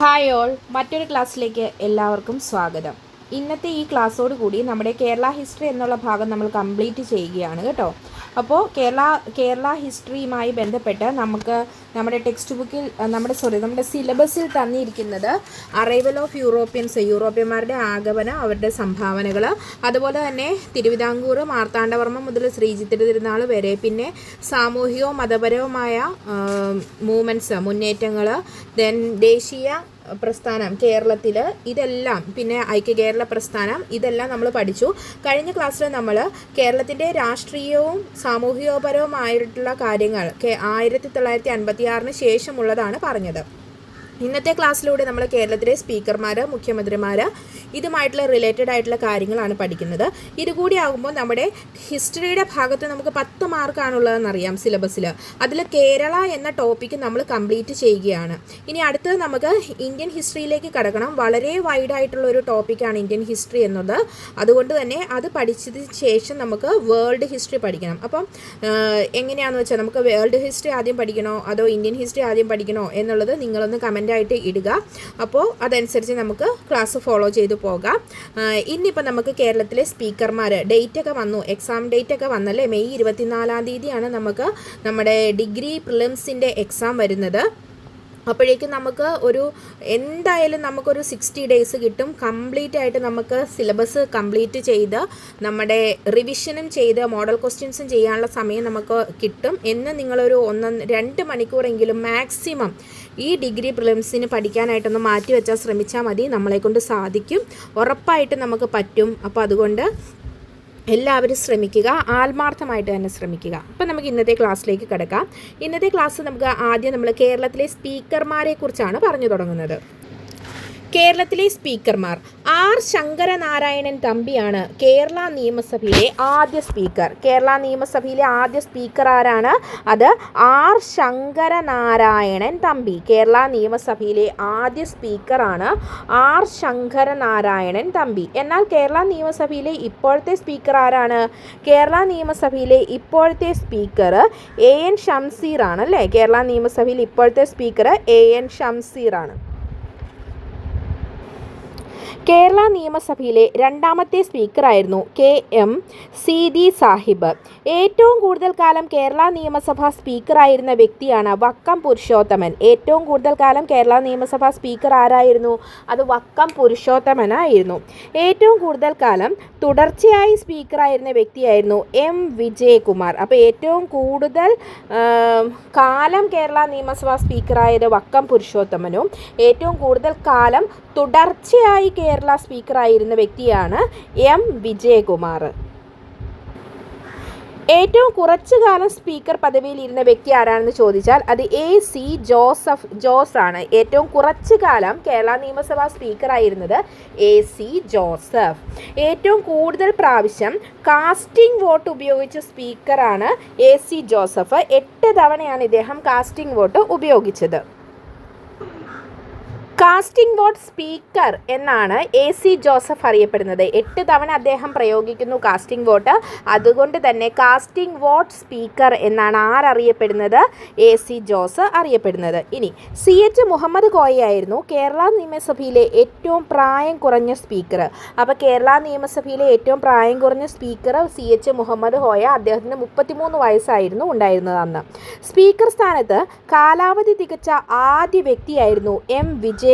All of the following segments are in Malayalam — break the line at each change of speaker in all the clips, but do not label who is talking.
ഹായ് ഓൾ, മറ്റൊരു ക്ലാസ്സിലേക്ക് എല്ലാവർക്കും സ്വാഗതം. ഇന്നത്തെ ഈ ക്ലാസ്സോട് കൂടി നമ്മുടെ കേരള ഹിസ്റ്ററി എന്നുള്ള ഭാഗം നമ്മൾ കംപ്ലീറ്റ് ചെയ്യുകയാണ് കേട്ടോ. അപ്പോൾ കേരള ഹിസ്റ്ററിയുമായി ബന്ധപ്പെട്ട് നമുക്ക് നമ്മുടെ ടെക്സ്റ്റ് ബുക്കിൽ നമ്മുടെ സിലബസിൽ തന്നിരിക്കുന്നത് അറൈവൽ ഓഫ് യൂറോപ്യന്മാരുടെ ആഗമനം, അവരുടെ സംഭാവനകൾ, അതുപോലെ തന്നെ തിരുവിതാംകൂർ മാർത്താണ്ഡവർമ്മ മുതൽ ശ്രീചിത്തിര തിരുനാൾ വരെ, പിന്നെ സാമൂഹികവും മതപരവുമായ മുന്നേറ്റങ്ങൾ, ദെൻ ദേശീയ പ്രസ്ഥാനം കേരളത്തിൽ, ഇതെല്ലാം, പിന്നെ ഐക്യ കേരള പ്രസ്ഥാനം, ഇതെല്ലാം നമ്മൾ പഠിച്ചു. കഴിഞ്ഞ ക്ലാസ്സിൽ നമ്മൾ കേരളത്തിൻ്റെ രാഷ്ട്രീയവും സാമൂഹികപരവുമായിട്ടുള്ള കാര്യങ്ങൾ 1956 ശേഷമുള്ളതാണ് പറഞ്ഞത്. ഇന്നത്തെ ക്ലാസ്സിലൂടെ നമ്മൾ കേരളത്തിലെ സ്പീക്കർമാർ, മുഖ്യമന്ത്രിമാർ, ഇതുമായിട്ടുള്ള റിലേറ്റഡ് ആയിട്ടുള്ള കാര്യങ്ങളാണ് പഠിക്കുന്നത്. ഇതുകൂടി ആകുമ്പോൾ നമ്മുടെ ഹിസ്റ്ററിയുടെ ഭാഗത്ത് നമുക്ക് 10 മാർക്കാണുള്ളതെന്നറിയാം സിലബസിൽ. അതിൽ കേരള എന്ന ടോപ്പിക്ക് നമ്മൾ കംപ്ലീറ്റ് ചെയ്യുകയാണ്. ഇനി അടുത്തത് നമുക്ക് ഇന്ത്യൻ ഹിസ്റ്ററിയിലേക്ക് കടക്കണം. വളരെ വൈഡായിട്ടുള്ള ഒരു ടോപ്പിക്കാണ് ഇന്ത്യൻ ഹിസ്റ്ററി എന്നത്. അതുകൊണ്ട് തന്നെ അത് പഠിച്ചതിന് ശേഷം നമുക്ക് വേൾഡ് ഹിസ്റ്ററി പഠിക്കണം. അപ്പം എങ്ങനെയാണെന്ന് വെച്ചാൽ നമുക്ക് വേൾഡ് ഹിസ്റ്ററി ആദ്യം പഠിക്കണോ അതോ ഇന്ത്യൻ ഹിസ്റ്ററി ആദ്യം പഠിക്കണോ എന്നുള്ളത് നിങ്ങളൊന്ന് കമൻ്റായിട്ട് ഇടുക. അപ്പോൾ അതനുസരിച്ച് നമുക്ക് ക്ലാസ് ഫോളോ ചെയ്തു പോകാം. ഇന്നിപ്പോൾ നമുക്ക് കേരളത്തിലെ സ്പീക്കർമാർ ഡേറ്റ് ഒക്കെ വന്നു, എക്സാം ഡേറ്റ് ഒക്കെ വന്നല്ലേ. മെയ് 24 നമുക്ക് നമ്മുടെ ഡിഗ്രി പ്രിലിംസിൻ്റെ എക്സാം വരുന്നത്. അപ്പോഴേക്കും നമുക്ക് എന്തായാലും നമുക്കൊരു 60 ഡേയ്സ് കിട്ടും. കംപ്ലീറ്റ് ആയിട്ട് നമുക്ക് സിലബസ് കംപ്ലീറ്റ് ചെയ്ത് നമ്മുടെ റിവിഷനും ചെയ്ത് മോഡൽ ക്വസ്റ്റ്യൻസും ചെയ്യാനുള്ള സമയം നമുക്ക് കിട്ടും. എന്ന് നിങ്ങളൊരു 1-2 മണിക്കൂറെങ്കിലും മാക്സിമം ഈ ഡിഗ്രി പ്രിലിംസിന് പഠിക്കാനായിട്ടൊന്ന് മാറ്റി വെച്ചാൽ ശ്രമിച്ചാൽ മതി. നമ്മളെക്കൊണ്ട് സാധിക്കും, ഉറപ്പായിട്ട് നമുക്ക് പറ്റും. അപ്പോൾ അതുകൊണ്ട് എല്ലാവരും ശ്രമിക്കുക, ആത്മാർത്ഥമായിട്ട് തന്നെ ശ്രമിക്കുക. അപ്പം നമുക്ക് ഇന്നത്തെ ക്ലാസ്സിലേക്ക് കിടക്കാം. ഇന്നത്തെ ക്ലാസ് നമുക്ക് ആദ്യം നമ്മൾ കേരളത്തിലെ സ്പീക്കർമാരെ കുറിച്ചാണ് പറഞ്ഞു തുടങ്ങുന്നത്. കേരളത്തിലെ സ്പീക്കർമാർ. ആർ ശങ്കരനാരായണൻ തമ്പിയാണ് കേരള നിയമസഭയിലെ ആദ്യ സ്പീക്കർ. കേരള നിയമസഭയിലെ ആദ്യ സ്പീക്കർ ആരാണ്? അത് ആർ ശങ്കരനാരായണൻ തമ്പി. കേരള നിയമസഭയിലെ ആദ്യ സ്പീക്കറാണ് ആർ ശങ്കരനാരായണൻ തമ്പി. എന്നാൽ കേരള നിയമസഭയിലെ ഇപ്പോഴത്തെ സ്പീക്കർ ആരാണ്? കേരള നിയമസഭയിലെ ഇപ്പോഴത്തെ സ്പീക്കർ എൻ ഷംസീർ ആണ് അല്ലേ. കേരള നിയമസഭയിൽ ഇപ്പോഴത്തെ സ്പീക്കർ എൻ ഷംസീർ ആണ്. കേരള നിയമസഭയിലെ രണ്ടാമത്തെ സ്പീക്കറായിരുന്നു KM സീതി സാഹിബ്. ഏറ്റവും കൂടുതൽ കാലം കേരള നിയമസഭ സ്പീക്കറായിരുന്ന വ്യക്തിയാണ് വക്കം പുരുഷോത്തമൻ. ഏറ്റവും കൂടുതൽ കാലം കേരള നിയമസഭ സ്പീക്കർ ആരായിരുന്നു? അത് വക്കം പുരുഷോത്തമനായിരുന്നു. ഏറ്റവും കൂടുതൽ കാലം തുടർച്ചയായി സ്പീക്കറായിരുന്ന വ്യക്തിയായിരുന്നു M വിജയകുമാർ. അപ്പോൾ ഏറ്റവും കൂടുതൽ കാലം കേരള നിയമസഭ സ്പീക്കറായത് വക്കം പുരുഷോത്തമനും ഏറ്റവും കൂടുതൽ കാലം തുടർച്ചയായി കേരള സ്പീക്കറായിരുന്ന വ്യക്തിയാണ് M വിജയകുമാർ. ഏറ്റവും കുറച്ചു കാലം സ്പീക്കർ പദവിയിൽ ഇരുന്ന വ്യക്തി ആരാണെന്ന് ചോദിച്ചാൽ അത് AC ജോസ് ആണ്. ഏറ്റവും കുറച്ചു കാലം കേരള നിയമസഭാ സ്പീക്കറായിരുന്നത് AC ജോസഫ്. ഏറ്റവും കൂടുതൽ പ്രാവശ്യം കാസ്റ്റിംഗ് വോട്ട് ഉപയോഗിച്ച സ്പീക്കറാണ് AC ജോസഫ്. 8 തവണയാണ് ഇദ്ദേഹം കാസ്റ്റിംഗ് വോട്ട് ഉപയോഗിച്ചത്. കാസ്റ്റിംഗ് വോട്ട് സ്പീക്കർ എന്നാണ് AC ജോസഫ് അറിയപ്പെടുന്നത്. 8 തവണ അദ്ദേഹം പ്രയോഗിക്കുന്നു കാസ്റ്റിംഗ് വോട്ട്. അതുകൊണ്ട് തന്നെ കാസ്റ്റിംഗ് വോട്ട് സ്പീക്കർ എന്നാണ് ആരറിയപ്പെടുന്നത്? AC ജോസ് അറിയപ്പെടുന്നത്. ഇനി CH മുഹമ്മദ് കോയയായിരുന്നു കേരള നിയമസഭയിലെ ഏറ്റവും പ്രായം കുറഞ്ഞ സ്പീക്കർ. അപ്പോൾ കേരള നിയമസഭയിലെ ഏറ്റവും പ്രായം കുറഞ്ഞ സ്പീക്കർ CH മുഹമ്മദ് കോയ. അദ്ദേഹത്തിന് 33 വയസ്സായിരുന്നു ഉണ്ടായിരുന്നത് അന്ന്. സ്പീക്കർ സ്ഥാനത്ത് കാലാവധി തികച്ച ആദ്യ വ്യക്തിയായിരുന്നു M വിജയകുമാർ.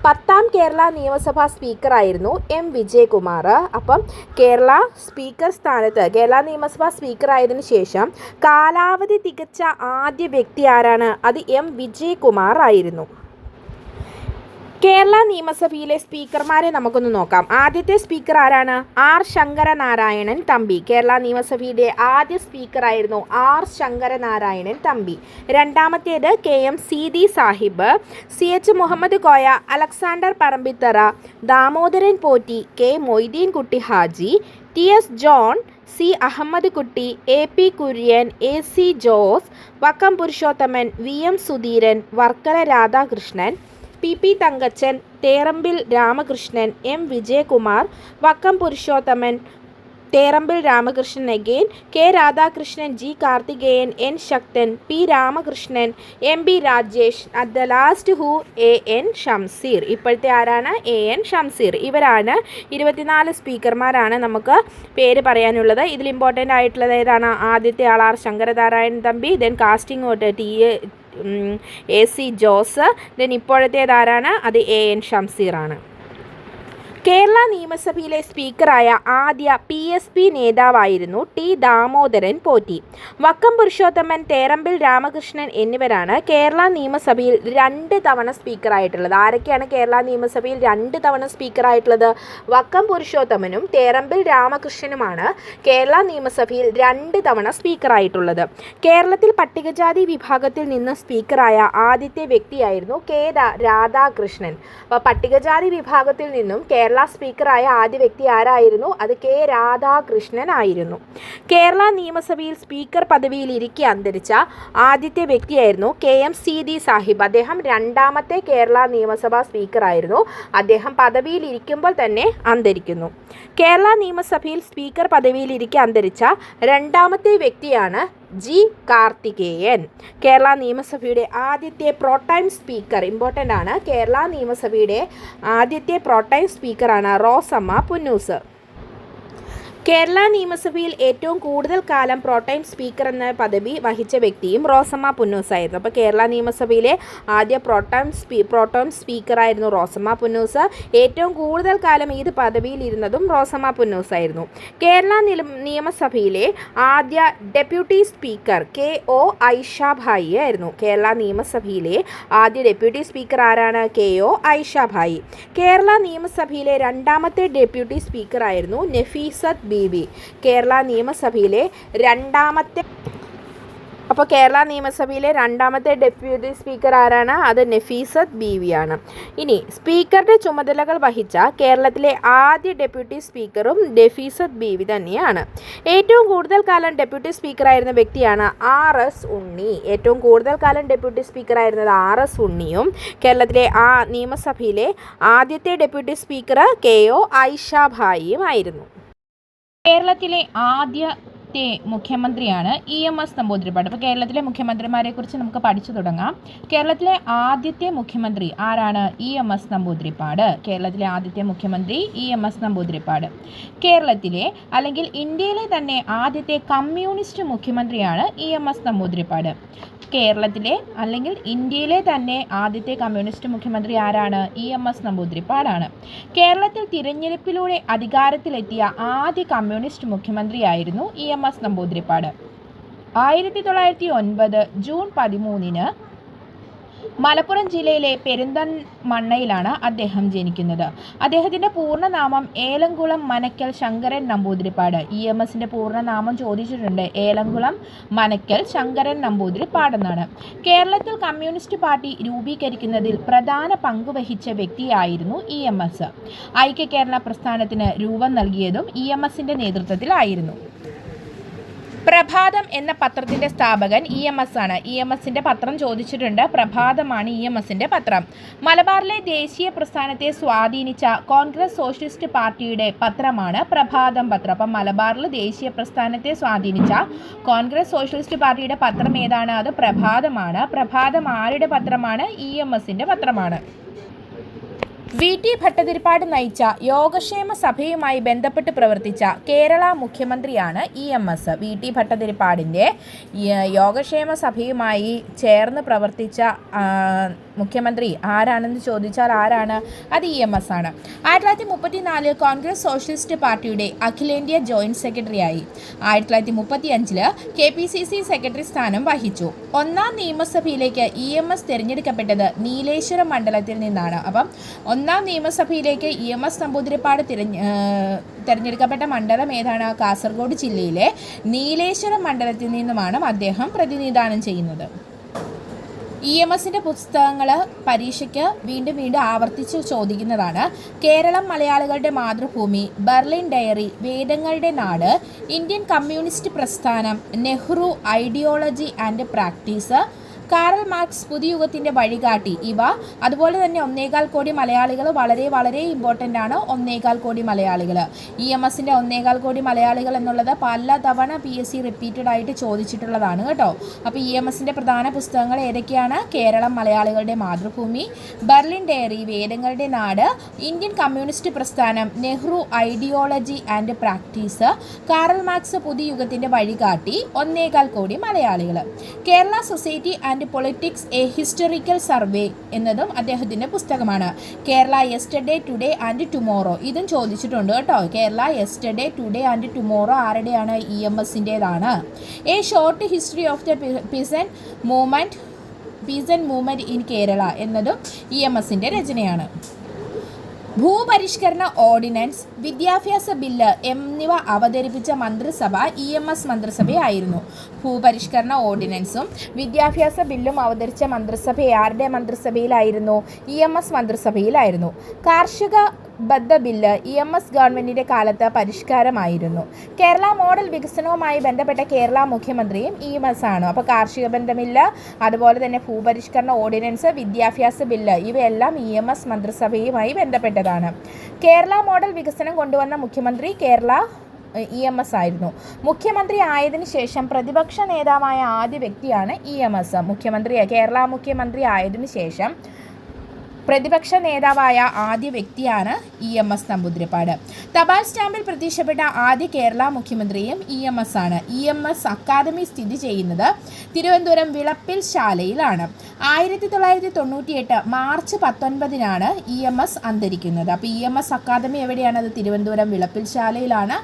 10ാം കേരള നിയമസഭാ സ്പീക്കറായിരുന്നു M വിജയകുമാർ. അപ്പം കേരള സ്പീക്കർ സ്ഥാനത്ത് കേരള നിയമസഭാ സ്പീക്കർ ആയതിനു ശേഷം കാലാവധി തികച്ച ആദ്യ വ്യക്തി ആരാണ്? അത് M വിജയകുമാർ ആയിരുന്നു. കേരള നിയമസഭയിലെ സ്പീക്കർമാരെ നമുക്കൊന്ന് നോക്കാം. ആദ്യത്തെ സ്പീക്കർ ആരാണ്? ആർ ശങ്കരനാരായണൻ തമ്പി. കേരള നിയമസഭയുടെ ആദ്യ സ്പീക്കറായിരുന്നു ആർ ശങ്കരനാരായണൻ തമ്പി. രണ്ടാമത്തേത് KM Seethi Sahib, CH Muhammad Koya, Alexander Parambithara, Damodaran Potti, K Moideen Kutty Haji, TS John, C Ahammed Kutty, AP Kurian, AC Jose, Vakkom Purushothaman, VM Sudheeran, Varkala Radhakrishnan, PP Thankachan, Therambil Ramakrishnan, M Vijayakumar, Vakkom Purushothaman, Therambil Ramakrishnan again, K Radhakrishnan, G Karthikeyan, N Sakthan, P Ramakrishnan, M B Rajesh, at the last who A N Shamseer. ഇപ്പോഴത്തെ ആരാണ്? A N Shamseer. ഇവരാണ് 24 സ്പീക്കർമാരാണ് നമുക്ക് പേര് പറയാനുള്ളത്. ഇതിൽ ഇമ്പോർട്ടൻ്റ് ആയിട്ടുള്ളത് ഏതാണ്? ആദ്യത്തെ ആൾ R Sankaranarayanan Thampi, then casting vote A C Jose, then ഇപ്പോഴത്തേതാരാണ്? അത് എ എൻ ഷംസീർ ആണ്. കേരള നിയമസഭയിലെ സ്പീക്കറായ ആദ്യ PSP നേതാവായിരുന്നു ടി ദാമോദരൻ പോറ്റി. വക്കം പുരുഷോത്തമൻ, തേറമ്പിൽ രാമകൃഷ്ണൻ എന്നിവരാണ് കേരള നിയമസഭയിൽ 2 തവണ സ്പീക്കറായിട്ടുള്ളത്. ആരൊക്കെയാണ് കേരള നിയമസഭയിൽ 2 തവണ സ്പീക്കറായിട്ടുള്ളത്? വക്കം പുരുഷോത്തമനും തേറമ്പിൽ രാമകൃഷ്ണനുമാണ് കേരള നിയമസഭയിൽ 2 തവണ സ്പീക്കറായിട്ടുള്ളത്. കേരളത്തിൽ പട്ടികജാതി വിഭാഗത്തിൽ നിന്ന് സ്പീക്കറായ ആദ്യത്തെ വ്യക്തിയായിരുന്നു കെ രാധാകൃഷ്ണൻ. അപ്പോൾ പട്ടികജാതി വിഭാഗത്തിൽ നിന്നും കേരള സ്പീക്കറായ ആദ്യ വ്യക്തി ആരായിരുന്നു? അത് കെ രാധാകൃഷ്ണൻ ആയിരുന്നു. കേരള നിയമസഭയിൽ സ്പീക്കർ പദവിയിൽ ഇരിക്കെ അന്തരിച്ച ആദ്യത്തെ വ്യക്തിയായിരുന്നു KM സീതി സാഹിബ്. അദ്ദേഹം 2ാമത്തെ കേരള നിയമസഭാ സ്പീക്കറായിരുന്നു. അദ്ദേഹം പദവിയിൽ ഇരിക്കുമ്പോൾ തന്നെ അന്തരിക്കുന്നു. കേരള നിയമസഭയിൽ സ്പീക്കർ പദവിയിൽ ഇരിക്കെ അന്തരിച്ച 2ാമത്തെ വ്യക്തിയാണ് ജി കാർത്തികേയൻ. കേരള നിയമസഭയുടെ ആദ്യത്തെ പ്രോടൈം സ്പീക്കർ, ഇമ്പോർട്ടൻ്റ് ആണ്, കേരള നിയമസഭയുടെ ആദ്യത്തെ പ്രോടൈം സ്പീക്കറാണ് റോസമ്മ പുന്നൂസ്. കേരള നിയമസഭയിൽ ഏറ്റവും കൂടുതൽ കാലം പ്രോടൈം സ്പീക്കർ എന്ന പദവി വഹിച്ച വ്യക്തിയും റോസമ്മ പുന്നൂസ് ആയിരുന്നു. അപ്പോൾ കേരള നിയമസഭയിലെ ആദ്യ പ്രോടൈം സ്പീക്കറായിരുന്നു റോസമ്മ പുന്നൂസ്. ഏറ്റവും കൂടുതൽ കാലം ഈ പദവിയിൽ ഇരുന്നതും റോസമ്മ പുന്നൂസ് ആയിരുന്നു. കേരള നിയമസഭയിലെ ആദ്യ ഡെപ്യൂട്ടി സ്പീക്കർ KO ഐഷാഭായി ആയിരുന്നു. കേരള നിയമസഭയിലെ ആദ്യ ഡെപ്യൂട്ടി സ്പീക്കർ ആരാണ്? KO ഐഷാഭായി. കേരള നിയമസഭയിലെ 2ാമത്തെ ഡെപ്യൂട്ടി സ്പീക്കറായിരുന്നു നഫീസത്ത് ബീവി. കേരള നിയമസഭയിലെ 2ാമത്തെ ഡെപ്യൂട്ടി സ്പീക്കർ ആരാണ്? അത് നഫീസത്ത് ബീവിയാണ്. ഇനി സ്പീക്കറുടെ ചുമതലകൾ വഹിച്ച കേരളത്തിലെ ആദ്യ ഡെപ്യൂട്ടി സ്പീക്കറും നഫീസത്ത് ബീവി തന്നെയാണ്. ഏറ്റവും കൂടുതൽ കാലം ഡെപ്യൂട്ടി സ്പീക്കറായിരുന്ന വ്യക്തിയാണ് RS ഉണ്ണി. ഏറ്റവും കൂടുതൽ കാലം ഡെപ്യൂട്ടി സ്പീക്കറായിരുന്നത് RS ഉണ്ണിയും കേരളത്തിലെ നിയമസഭയിലെ ആദ്യത്തെ ഡെപ്യൂട്ടി സ്പീക്കർ KO ഐഷാഭായിയും ആയിരുന്നു. കേരളത്തിലെ ആദ്യത്തെ മുഖ്യമന്ത്രിയാണ് EMS നമ്പൂതിരിപ്പാട്. അപ്പോൾ കേരളത്തിലെ മുഖ്യമന്ത്രിമാരെ കുറിച്ച് നമുക്ക് പഠിച്ചു തുടങ്ങാം. കേരളത്തിലെ ആദ്യത്തെ മുഖ്യമന്ത്രി ആരാണ്? EMS നമ്പൂതിരിപ്പാട്. കേരളത്തിലെ ആദ്യത്തെ മുഖ്യമന്ത്രി EMS നമ്പൂതിരിപ്പാട്. കേരളത്തിലെ അല്ലെങ്കിൽ ഇന്ത്യയിലെ തന്നെ ആദ്യത്തെ കമ്മ്യൂണിസ്റ്റ് മുഖ്യമന്ത്രിയാണ് EMS നമ്പൂതിരിപ്പാട്. കേരളത്തിലെ അല്ലെങ്കിൽ ഇന്ത്യയിലെ തന്നെ ആദ്യത്തെ കമ്മ്യൂണിസ്റ്റ് മുഖ്യമന്ത്രി ആരാണ്? EMS നമ്പൂതിരിപ്പാടാണ്. കേരളത്തിൽ തിരഞ്ഞെടുപ്പിലൂടെ അധികാരത്തിലെത്തിയ ആദ്യ കമ്മ്യൂണിസ്റ്റ് മുഖ്യമന്ത്രിയായിരുന്നു EMS നമ്പൂതിരിപ്പാട്. 1909 ജൂൺ 13 മലപ്പുറം ജില്ലയിലെ പെരിന്തൽമണ്ണയിലാണ് അദ്ദേഹം ജനിക്കുന്നത്. അദ്ദേഹത്തിൻ്റെ പൂർണ്ണനാമം ഏലംകുളം മനക്കൽ ശങ്കരൻ നമ്പൂതിരിപ്പാട്. EMSൻ്റെ പൂർണ്ണനാമം ചോദിച്ചിട്ടുണ്ട്. ഏലംകുളം മനക്കൽ ശങ്കരൻ നമ്പൂതിരിപ്പാടെന്നാണ്. കേരളത്തിൽ കമ്മ്യൂണിസ്റ്റ് പാർട്ടി രൂപീകരിക്കുന്നതിൽ പ്രധാന പങ്കുവഹിച്ച വ്യക്തിയായിരുന്നു EMS. ഐക്യ കേരള പ്രസ്ഥാനത്തിന് രൂപം നൽകിയതും EMSൻ്റെ നേതൃത്വത്തിലായിരുന്നു. പ്രഭാതം എന്ന പത്രത്തിൻ്റെ സ്ഥാപകൻ EMS ആണ്. EMSൻ്റെ പത്രം ചോദിച്ചിട്ടുണ്ട്. പ്രഭാതമാണ് EMSൻ്റെ പത്രം. മലബാറിലെ ദേശീയ പ്രസ്ഥാനത്തെ സ്വാധീനിച്ച കോൺഗ്രസ് സോഷ്യലിസ്റ്റ് പാർട്ടിയുടെ പത്രമാണ് പ്രഭാതം പത്രം. അപ്പം മലബാറിൽ ദേശീയ പ്രസ്ഥാനത്തെ സ്വാധീനിച്ച കോൺഗ്രസ് സോഷ്യലിസ്റ്റ് പാർട്ടിയുടെ പത്രം ഏതാണ്? അത് പ്രഭാതമാണ്. പ്രഭാതം ആരുടെ പത്രമാണ്? EMSൻ്റെ പത്രമാണ്. VT ഭട്ടതിരിപ്പാട് നയിച്ച യോഗക്ഷേമ സഭയുമായി ബന്ധപ്പെട്ട് പ്രവർത്തിച്ച കേരള മുഖ്യമന്ത്രിയാണ് EMS. VT ഭട്ടതിരിപ്പാടിൻ്റെ യോഗക്ഷേമ സഭയുമായി ചേർന്ന് പ്രവർത്തിച്ച മുഖ്യമന്ത്രി ആരാണെന്ന് ചോദിച്ചാൽ ആരാണ്? അത് EMS ആണ്. 1934 കോൺഗ്രസ് സോഷ്യലിസ്റ്റ് പാർട്ടിയുടെ അഖിലേന്ത്യാ ജോയിൻറ്റ് സെക്രട്ടറിയായി. 1935 KPCC സെക്രട്ടറി സ്ഥാനം വഹിച്ചു. 1ാം നിയമസഭയിലേക്ക് EMS തിരഞ്ഞെടുക്കപ്പെട്ടത് നീലേശ്വരം മണ്ഡലത്തിൽ നിന്നാണ്. അപ്പം 1ാം നിയമസഭയിലേക്ക് EMS നമ്പൂതിരിപ്പാട് തിരഞ്ഞെടുക്കപ്പെട്ട മണ്ഡലം ഏതാണ്? കാസർഗോഡ് ജില്ലയിലെ നീലേശ്വരം മണ്ഡലത്തിൽ നിന്നുമാണ് അദ്ദേഹം പ്രതിനിധാനം ചെയ്യുന്നത്. EMSൻ്റെ പുസ്തകങ്ങൾ പരീക്ഷയ്ക്ക് വീണ്ടും ആവർത്തിച്ച് ചോദിക്കുന്നതാണ്. കേരളം മലയാളികളുടെ മാതൃഭൂമി, ബെർലിൻ ഡയറി, വേദങ്ങളുടെ നാട്, ഇന്ത്യൻ കമ്മ്യൂണിസ്റ്റ് പ്രസ്ഥാനം, Nehru ideology and practice, Karl Marx പുതുയുഗത്തിൻ്റെ വഴികാട്ടി. ഇവ അതുപോലെ തന്നെ 1.25 കോടി മലയാളികൾ വളരെ വളരെ ഇമ്പോർട്ടൻ്റ് ആണ്. 1.25 കോടി മലയാളികൾ, EMSൻ്റെ 1.25 കോടി മലയാളികൾ എന്നുള്ളത് പല തവണ PSC റിപ്പീറ്റഡ് ആയിട്ട് ചോദിച്ചിട്ടുള്ളതാണ് കേട്ടോ. അപ്പോൾ EMSൻ്റെ പ്രധാന പുസ്തകങ്ങൾ ഏതൊക്കെയാണ്? കേരളം മലയാളികളുടെ മാതൃഭൂമി, ബെർലിൻ ഡയറി, വേദങ്ങളുടെ നാട്, ഇന്ത്യൻ കമ്മ്യൂണിസ്റ്റ് പ്രസ്ഥാനം, Nehru ideology and practice, Karl Marx പുതുയുഗത്തിൻ്റെ വഴികാട്ടി, 1.25 കോടി മലയാളികൾ. Kerala society and politics a historical survey എന്നതും അദ്ദേഹത്തിൻ്റെ പുസ്തകമാണ്. Kerala yesterday today and tomorrow, ഇതും ചോദിച്ചിട്ടുണ്ട് കേട്ടോ. Kerala yesterday today and tomorrow ആരുടെയാണ്? EMSൻ്റേതാണ്. A short history of the peasant movement in Kerala എന്നതും EMSൻ്റെ രചനയാണ്. ഭൂപരിഷ്കരണ ഓർഡിനൻസ്, വിദ്യാഭ്യാസ ബില്ല് എന്നിവ അവതരിപ്പിച്ച മന്ത്രിസഭ EMS മന്ത്രിസഭയായിരുന്നു. ഭൂപരിഷ്കരണ ഓർഡിനൻസും വിദ്യാഭ്യാസ ബില്ലും അവതരിച്ച മന്ത്രിസഭ ആരുടെ മന്ത്രിസഭയിലായിരുന്നു? EMS മന്ത്രിസഭയിലായിരുന്നു. കാർഷിക ബദ്ധ ബില്ല് EMS ഗവൺമെൻറ്റിൻ്റെ കാലത്ത് പരിഷ്കാരമായിരുന്നു. കേരള മോഡൽ വികസനവുമായി ബന്ധപ്പെട്ട കേരള മുഖ്യമന്ത്രിയും EMS ആണ്. അപ്പോൾ കാർഷിക ബന്ധമില്ല, അതുപോലെ തന്നെ ഭൂപരിഷ്കരണ ഓർഡിനൻസ്, വിദ്യാഭ്യാസ ബില്ല് ഇവയെല്ലാം EMS മന്ത്രിസഭയുമായി ബന്ധപ്പെട്ടതാണ്. കേരള മോഡൽ വികസനം കൊണ്ടുവന്ന മുഖ്യമന്ത്രി EMS ആയിരുന്നു. മുഖ്യമന്ത്രി ആയതിനു ശേഷം പ്രതിപക്ഷ നേതാവായ ആദ്യ വ്യക്തിയാണ് EMS. കേരള മുഖ്യമന്ത്രി ആയതിനു ശേഷം പ്രതിപക്ഷ നേതാവായ ആദ്യ വ്യക്തിയാണ് EMS നമ്പൂതിരിപ്പാട്. തപാൽ സ്റ്റാമ്പിൽ പ്രത്യക്ഷപ്പെട്ട ആദ്യ കേരള മുഖ്യമന്ത്രിയും EMS ആണ്. EMS അക്കാദമി സ്ഥിതി ചെയ്യുന്നത് തിരുവനന്തപുരം വിളപ്പിൽ ശാലയിലാണ്. 1998 March 19 EMS അന്തരിക്കുന്നത്. അപ്പോൾ EMS അക്കാദമി എവിടെയാണ്? അത് തിരുവനന്തപുരം വിളപ്പിൽ ശാലയിലാണ്.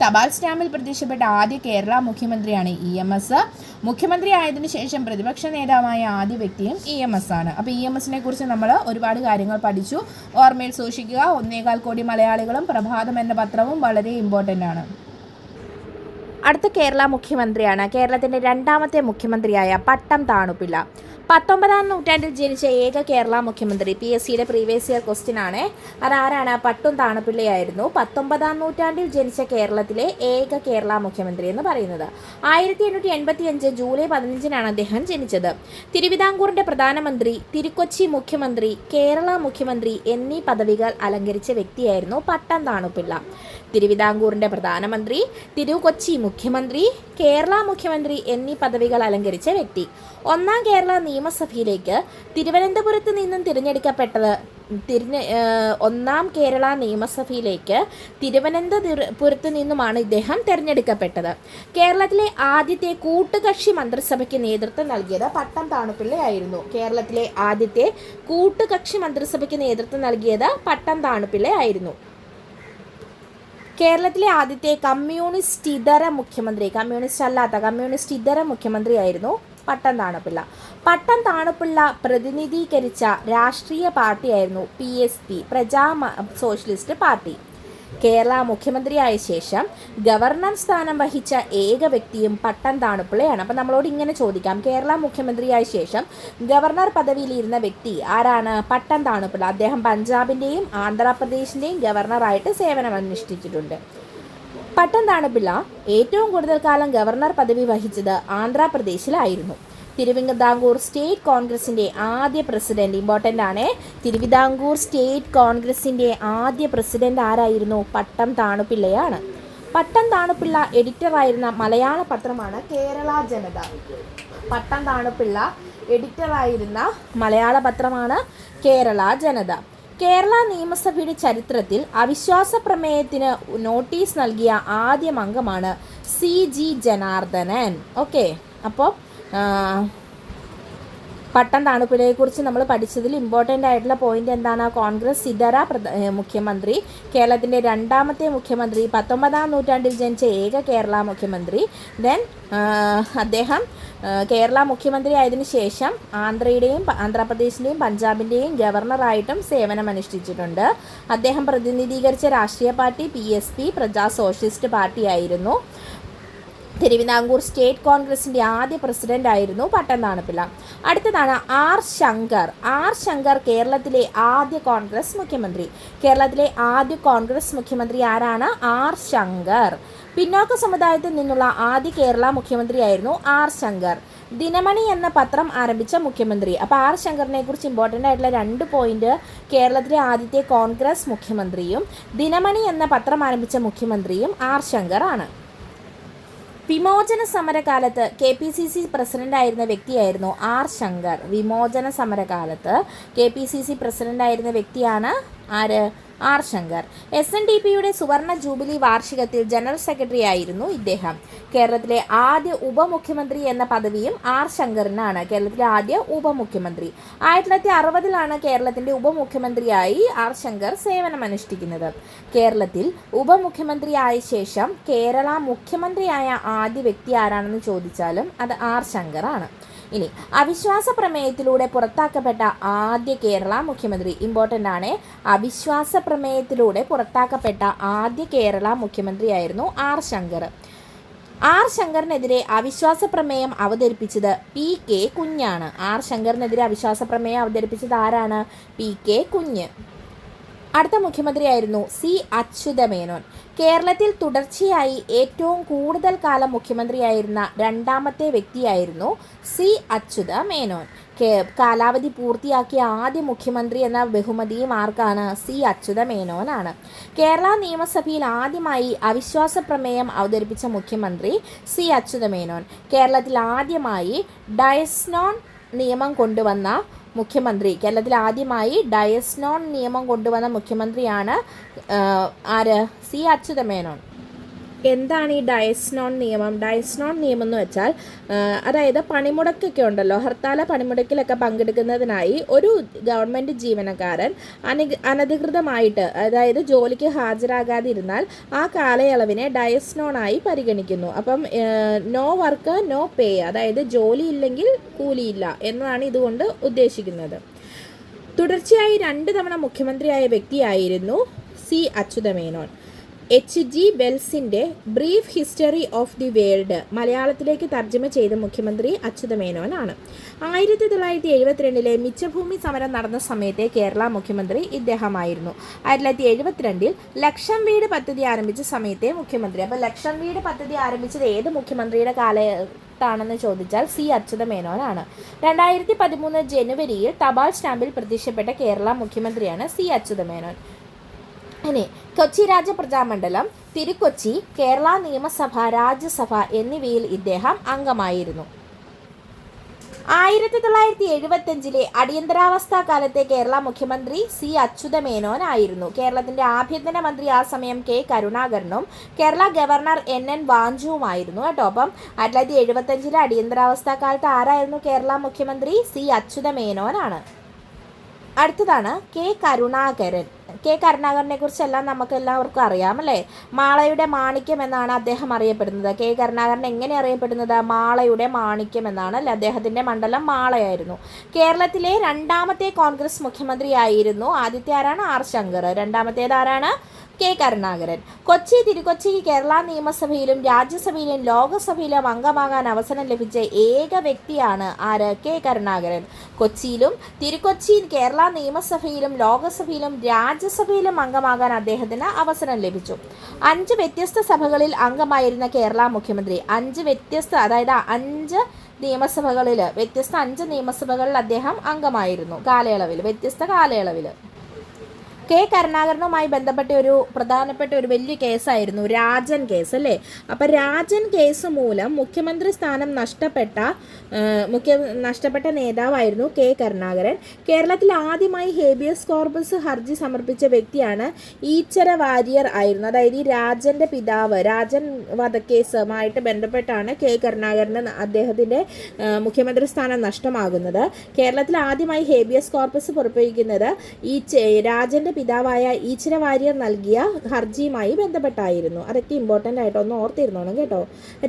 തപാൽ സ്റ്റാമ്പിൽ പ്രത്യക്ഷപ്പെട്ട ആദ്യ കേരള മുഖ്യമന്ത്രിയാണ് EMS. മുഖ്യമന്ത്രി ആയതിനു ശേഷം പ്രതിപക്ഷ നേതാവായ ആദ്യ വ്യക്തിയും EMS ആണ്. അപ്പോൾ EMSനെ കുറിച്ച് നമ്മൾ ഒരുപാട് കാര്യങ്ങൾ പഠിച്ചു. ഓർമ്മയിൽ സൂക്ഷിക്കുക. 1.25 കോടി മലയാളികളും പ്രഭാതം എന്ന പത്രവും വളരെ ഇമ്പോർട്ടൻ്റ് ആണ്. അടുത്ത കേരള മുഖ്യമന്ത്രിയാണ് കേരളത്തിൻ്റെ രണ്ടാമത്തെ മുഖ്യമന്ത്രിയായ പട്ടം താണുപിള്ള. 19-ാം നൂറ്റാണ്ടിൽ ജനിച്ച ഏക കേരള മുഖ്യമന്ത്രി. PSCയുടെ പ്രീവിയസ് ഇയർ ക്വസ്റ്റ്യൻ ആണ്. അതാരാണ്? പട്ടും താണുപിള്ളയായിരുന്നു 19-ാം നൂറ്റാണ്ടിൽ ജനിച്ച കേരളത്തിലെ ഏക കേരള മുഖ്യമന്ത്രി എന്ന് പറയുന്നത്. 1885 ജൂലൈ 15 അദ്ദേഹം ജനിച്ചത്. തിരുവിതാംകൂറിൻ്റെ പ്രധാനമന്ത്രി, തിരുക്കൊച്ചി മുഖ്യമന്ത്രി, കേരള മുഖ്യമന്ത്രി എന്നീ പദവികൾ അലങ്കരിച്ച വ്യക്തിയായിരുന്നു പട്ടം താണുപിള്ള. തിരുവിതാംകൂറിൻ്റെ പ്രധാനമന്ത്രി, തിരുക്കൊച്ചി മുഖ്യമന്ത്രി, കേരള മുഖ്യമന്ത്രി എന്നീ പദവികൾ അലങ്കരിച്ച വ്യക്തി. ഒന്നാം കേരള നിയമസഭയിലേക്ക് തിരുവനന്തപുരത്ത് നിന്നും തിരഞ്ഞെടുക്കപ്പെട്ടത്. ഒന്നാം കേരള നിയമസഭയിലേക്ക് തിരുവനന്തപുരത്ത് നിന്നുമാണ് ഇദ്ദേഹം തിരഞ്ഞെടുക്കപ്പെട്ടത്. കേരളത്തിലെ ആദ്യത്തെ കൂട്ടുകക്ഷി മന്ത്രിസഭയ്ക്ക് നേതൃത്വം നൽകിയത് പട്ടം താണുപിള്ളയായിരുന്നു. കേരളത്തിലെ ആദ്യത്തെ കൂട്ടുകക്ഷി മന്ത്രിസഭയ്ക്ക് നേതൃത്വം നൽകിയത് പട്ടം താണുപിള്ളയായിരുന്നു. കേരളത്തിലെ ആദ്യത്തെ കമ്മ്യൂണിസ്റ്റ് ഇതര മുഖ്യമന്ത്രിയായിരുന്നു പട്ടം താണുപിള്ള. പട്ടം താണുപിള്ള പ്രതിനിധീകരിച്ച രാഷ്ട്രീയ പാർട്ടിയായിരുന്നു PSP, Praja socialist party. Kerala മുഖ്യമന്ത്രിയായ ശേഷം ഗവർണർ സ്ഥാനം വഹിച്ച ഏക വ്യക്തിയും പട്ടം താണുപിള്ളയാണ്. അപ്പോൾ നമ്മളോട് ഇങ്ങനെ ചോദിക്കാം, കേരള മുഖ്യമന്ത്രിയായ ശേഷം ഗവർണർ പദവിയിലിരുന്ന വ്യക്തി ആരാണ്? പട്ടം താണുപിള്ള. അദ്ദേഹം പഞ്ചാബിൻ്റെയും ആന്ധ്രാപ്രദേശിൻ്റെയും ഗവർണറായിട്ട് സേവനമനുഷ്ഠിച്ചിട്ടുണ്ട്. പട്ടം താണുപിള്ള ഏറ്റവും കൂടുതൽ കാലം ഗവർണർ പദവി വഹിച്ചത് ആന്ധ്രാപ്രദേശിലായിരുന്നു. തിരുവിതാംകൂർ സ്റ്റേറ്റ് കോൺഗ്രസിൻ്റെ ആദ്യ പ്രസിഡന്റ്, ഇമ്പോർട്ടൻ്റ് ആണ്. തിരുവിതാംകൂർ സ്റ്റേറ്റ് കോൺഗ്രസിൻ്റെ ആദ്യ പ്രസിഡന്റ് ആരായിരുന്നു? പട്ടം താണുപിള്ളയാണ്. പട്ടം താണുപിള്ള എഡിറ്ററായിരുന്ന മലയാള പത്രമാണ് കേരള ജനത. പട്ടം താണുപിള്ള എഡിറ്ററായിരുന്ന മലയാള പത്രമാണ് കേരള ജനത. കേരള നിയമസഭയുടെ ചരിത്രത്തിൽ അവിശ്വാസ പ്രമേയത്തിന് നോട്ടീസ് നൽകിയ ആദ്യ അംഗമാണ് CG ജനാർദ്ദനൻ. ഓക്കെ, അപ്പോൾ പട്ടം താണുപിള്ളയെക്കുറിച്ച് നമ്മൾ പഠിച്ചതിൽ ഇമ്പോർട്ടൻ്റ് ആയിട്ടുള്ള പോയിന്റ് എന്താണ്? കോൺഗ്രസ് ഇതര മുഖ്യമന്ത്രി, കേരളത്തിൻ്റെ രണ്ടാമത്തെ മുഖ്യമന്ത്രി, 19-ാം നൂറ്റാണ്ടിൽ ജനിച്ച ഏക കേരള മുഖ്യമന്ത്രി. ദെൻ അദ്ദേഹം കേരള മുഖ്യമന്ത്രി ആയതിനു ശേഷം ആന്ധ്രാപ്രദേശിൻ്റെയും പഞ്ചാബിൻ്റെയും ഗവർണറായിട്ടും സേവനമനുഷ്ഠിച്ചിട്ടുണ്ട്. അദ്ദേഹം പ്രതിനിധീകരിച്ച രാഷ്ട്രീയ പാർട്ടി PSP, പ്രജാ സോഷ്യലിസ്റ്റ് പാർട്ടിയായിരുന്നു. തിരുവിതാംകൂർ സ്റ്റേറ്റ് കോൺഗ്രസിൻ്റെ ആദ്യ പ്രസിഡന്റ് ആയിരുന്നു പട്ടം താണുപിള്ള. അടുത്തതാണ് R. ശങ്കർ കേരളത്തിലെ ആദ്യ കോൺഗ്രസ് മുഖ്യമന്ത്രി. കേരളത്തിലെ ആദ്യ കോൺഗ്രസ് മുഖ്യമന്ത്രി ആരാണ്? R. ശങ്കർ. പിന്നോക്ക സമുദായത്തിൽ നിന്നുള്ള ആദ്യ കേരള മുഖ്യമന്ത്രിയായിരുന്നു R. ശങ്കർ. ദിനമണി എന്ന പത്രം ആരംഭിച്ച മുഖ്യമന്ത്രി. അപ്പോൾ ആർ ശങ്കറിനെ കുറിച്ച് ഇമ്പോർട്ടൻ്റ് ആയിട്ടുള്ള 2 പോയിന്റ്: കേരളത്തിലെ ആദ്യത്തെ കോൺഗ്രസ് മുഖ്യമന്ത്രിയും ദിനമണി എന്ന പത്രം ആരംഭിച്ച മുഖ്യമന്ത്രിയും ആർ ശങ്കർ ആണ്. വിമോചന സമരകാലത്ത് KPCC പ്രസിഡൻ്റായിരുന്ന വ്യക്തിയായിരുന്നു ആർ ശങ്കർ. വിമോചന സമരകാലത്ത് KPCC പ്രസിഡൻ്റായിരുന്ന വ്യക്തിയാണ് ആര്? ആർ ശങ്കർ. SNDPയുടെ സുവർണ ജൂബിലി വാർഷികത്തിൽ ജനറൽ സെക്രട്ടറി ആയിരുന്നു ഇദ്ദേഹം. കേരളത്തിലെ ആദ്യ ഉപമുഖ്യമന്ത്രി എന്ന പദവിയും ആർ ശങ്കറിനാണ്. കേരളത്തിലെ ആദ്യ ഉപമുഖ്യമന്ത്രി. 1960 കേരളത്തിൻ്റെ ഉപമുഖ്യമന്ത്രിയായി ആർ ശങ്കർ സേവനമനുഷ്ഠിക്കുന്നത്. കേരളത്തിൽ ഉപമുഖ്യമന്ത്രിയായ ശേഷം കേരള മുഖ്യമന്ത്രിയായ ആദ്യ വ്യക്തി ആരാണെന്ന് ചോദിച്ചാലും അത് ആർ ശങ്കർ ആണ്. ഇനി അവിശ്വാസ പ്രമേയത്തിലൂടെ പുറത്താക്കപ്പെട്ട ആദ്യ കേരള മുഖ്യമന്ത്രി. ഇമ്പോർട്ടൻ്റ് ആണ്. അവിശ്വാസ പ്രമേയത്തിലൂടെ പുറത്താക്കപ്പെട്ട ആദ്യ കേരള മുഖ്യമന്ത്രിയായിരുന്നു ആർ ശങ്കർ. ആർ ശങ്കറിനെതിരെ അവിശ്വാസ പ്രമേയം അവതരിപ്പിച്ചത് PK കുഞ്ഞാണ്. ആർ ശങ്കറിനെതിരെ അവിശ്വാസ പ്രമേയം അവതരിപ്പിച്ചത് ആരാണ്? PK കുഞ്ഞ്. അടുത്ത മുഖ്യമന്ത്രിയായിരുന്നു C. അച്യുതമേനോൻ. കേരളത്തിൽ തുടർച്ചയായി ഏറ്റവും കൂടുതൽ കാലം മുഖ്യമന്ത്രിയായിരുന്ന 2ാമത്തെ വ്യക്തിയായിരുന്നു C. അച്യുതമേനോൻ. കാലാവധി പൂർത്തിയാക്കിയ ആദ്യ മുഖ്യമന്ത്രി എന്ന ബഹുമതിയും ആർക്കാണ്? C. അച്യുതമേനോനാണ്. കേരള നിയമസഭയിൽ ആദ്യമായി അവിശ്വാസ പ്രമേയം അവതരിപ്പിച്ച മുഖ്യമന്ത്രി C. അച്യുതമേനോൻ. കേരളത്തിൽ ആദ്യമായി ഡയസ്നോൺ നിയമം കൊണ്ടുവന്ന മുഖ്യമന്ത്രി. കേരളത്തിൽ ആദ്യമായി ഡയസ്നോൺ നിയമം കൊണ്ടുവന്ന മുഖ്യമന്ത്രിയാണ് ആര്? C. അച്യുതമേനോൻ. എന്താണ് ഈ ഡയസ്നോൺ നിയമം? ഡയസ്നോൺ നിയമം എന്ന് വെച്ചാൽ അതായത് പണിമുടക്കൊക്കെ ഉണ്ടല്ലോ, ഹർത്താല പണിമുടക്കിലൊക്കെ പങ്കെടുക്കുന്നതിനായി ഒരു ഗവൺമെൻറ് ജീവനക്കാരൻ അനധികൃതമായിട്ട്, അതായത് ജോലിക്ക് ഹാജരാകാതിരുന്നാൽ ആ കാലയളവിനെ ഡയസ്നോണായി പരിഗണിക്കുന്നു. അപ്പം നോ വർക്ക് നോ പേ, അതായത് ജോലി ഇല്ലെങ്കിൽ കൂലിയില്ല എന്നതാണ് ഇതുകൊണ്ട് ഉദ്ദേശിക്കുന്നത്. തുടർച്ചയായി 2 തവണ മുഖ്യമന്ത്രിയായ വ്യക്തിയായിരുന്നു C. അച്യുതമേനോൻ. H.G. വെൽസിൻ്റെ brief history of the world മലയാളത്തിലേക്ക് തർജ്ജമ ചെയ്ത മുഖ്യമന്ത്രി അച്യുതമേനോനാണ്. 1972 മിച്ചഭൂമി സമരം നടന്ന സമയത്തെ കേരള മുഖ്യമന്ത്രി ഇദ്ദേഹമായിരുന്നു. 1972 ലക്ഷം വീട് പദ്ധതി ആരംഭിച്ച സമയത്തെ മുഖ്യമന്ത്രി. അപ്പോൾ ലക്ഷം വീട് പദ്ധതി ആരംഭിച്ചത് ഏത് മുഖ്യമന്ത്രിയുടെ കാലത്താണെന്ന് ചോദിച്ചാൽ C. അച്യുതമേനോനാണ്. 2013 ജനുവരിയിൽ തപാൽ സ്റ്റാമ്പിൽ പ്രത്യക്ഷപ്പെട്ട കേരള മുഖ്യമന്ത്രിയാണ് C. അച്യുതമേനോൻ. ഇനി കൊച്ചി രാജപ്രജാമണ്ഡലം, തിരുക്കൊച്ചി, കേരള നിയമസഭ, രാജ്യസഭ എന്നിവയിൽ ഇദ്ദേഹം അംഗമായിരുന്നു. 1975 അടിയന്തരാവസ്ഥാ കാലത്തെ കേരള മുഖ്യമന്ത്രി C. അച്യുതമേനോൻ ആയിരുന്നു. കേരളത്തിൻ്റെ ആഭ്യന്തരമന്ത്രി ആ സമയം K. കരുണാകരനും കേരള ഗവർണർ N. വാഞ്ചുവുമായിരുന്നു കേട്ടോ. അപ്പം 1975 അടിയന്തരാവസ്ഥാ കാലത്ത് ആരായിരുന്നു കേരള മുഖ്യമന്ത്രി? C. അച്യുതമേനോനാണ്. അടുത്തതാണ് K. കരുണാകരൻ. K. കരുണാകരനെ കുറിച്ചെല്ലാം നമുക്ക് എല്ലാവർക്കും അറിയാമല്ലേ? മാളയുടെ മാണിക്യം എന്നാണ് അദ്ദേഹം അറിയപ്പെടുന്നത്. K. കരുണാകരൻ എങ്ങനെ അറിയപ്പെടുന്നത്? മാളയുടെ മാണിക്യം എന്നാണ് അല്ലേ? അദ്ദേഹത്തിൻ്റെ മണ്ഡലം മാളയായിരുന്നു. കേരളത്തിലെ 2ാമത്തെ കോൺഗ്രസ് മുഖ്യമന്ത്രിയായിരുന്നു. ആദ്യത്തെ ആരാണ്? ആർ ശങ്കർ. 2ാമത്തേത് ആരാണ്? K. കരുണാകരൻ. കൊച്ചി, തിരുക്കൊച്ചി, കേരള നിയമസഭയിലും രാജ്യസഭയിലും ലോകസഭയിലും അംഗമാകാൻ അവസരം ലഭിച്ച ഏക വ്യക്തിയാണ് ആര്? K. കരുണാകരൻ. കൊച്ചിയിലും തിരുക്കൊച്ചി, കേരള നിയമസഭയിലും ലോകസഭയിലും രാജ്യസഭയിലും അംഗമാകാൻ അദ്ദേഹത്തിന് അവസരം ലഭിച്ചു. 5 വ്യത്യസ്ത സഭകളിൽ അംഗമായിരുന്ന കേരള മുഖ്യമന്ത്രി. 5 വ്യത്യസ്ത, അതായത് 5 നിയമസഭകളിൽ, വ്യത്യസ്ത 5 നിയമസഭകളിൽ അദ്ദേഹം അംഗമായിരുന്നു വ്യത്യസ്ത കാലയളവിൽ. K. കരുണാകരനുമായി ബന്ധപ്പെട്ട ഒരു പ്രധാനപ്പെട്ട ഒരു വലിയ കേസായിരുന്നു രാജൻ കേസ് അല്ലേ? അപ്പോൾ രാജൻ കേസ് മൂലം മുഖ്യമന്ത്രി സ്ഥാനം നഷ്ടപ്പെട്ട നേതാവായിരുന്നു K. കരുണാകരൻ. കേരളത്തിൽ ആദ്യമായി ഹേബിയസ് കോർപ്പസ് ഹർജി സമർപ്പിച്ച വ്യക്തിയാണ് ഈച്ചര വാര്യർ ആയിരുന്നു. അതായത് ഈ രാജൻ്റെ പിതാവ്, രാജൻ വധക്കേസുമായിട്ട് ബന്ധപ്പെട്ടാണ് K. കരുണാകരന് അദ്ദേഹത്തിൻ്റെ മുഖ്യമന്ത്രി സ്ഥാനം നഷ്ടമാകുന്നത്. കേരളത്തിൽ ആദ്യമായി ഹേബിയസ് കോർപ്പസ് പുറപ്പെടുവിക്കുന്നത് രാജൻ്റെ പിതാവായ ഈച്ചര വാര്യർ നൽകിയ ഹർജിയുമായി ബന്ധപ്പെട്ടായിരുന്നു. അതൊക്കെ ഇമ്പോർട്ടൻ്റ് ആയിട്ട് ഒന്ന് ഓർത്തിരുന്നോണം കേട്ടോ.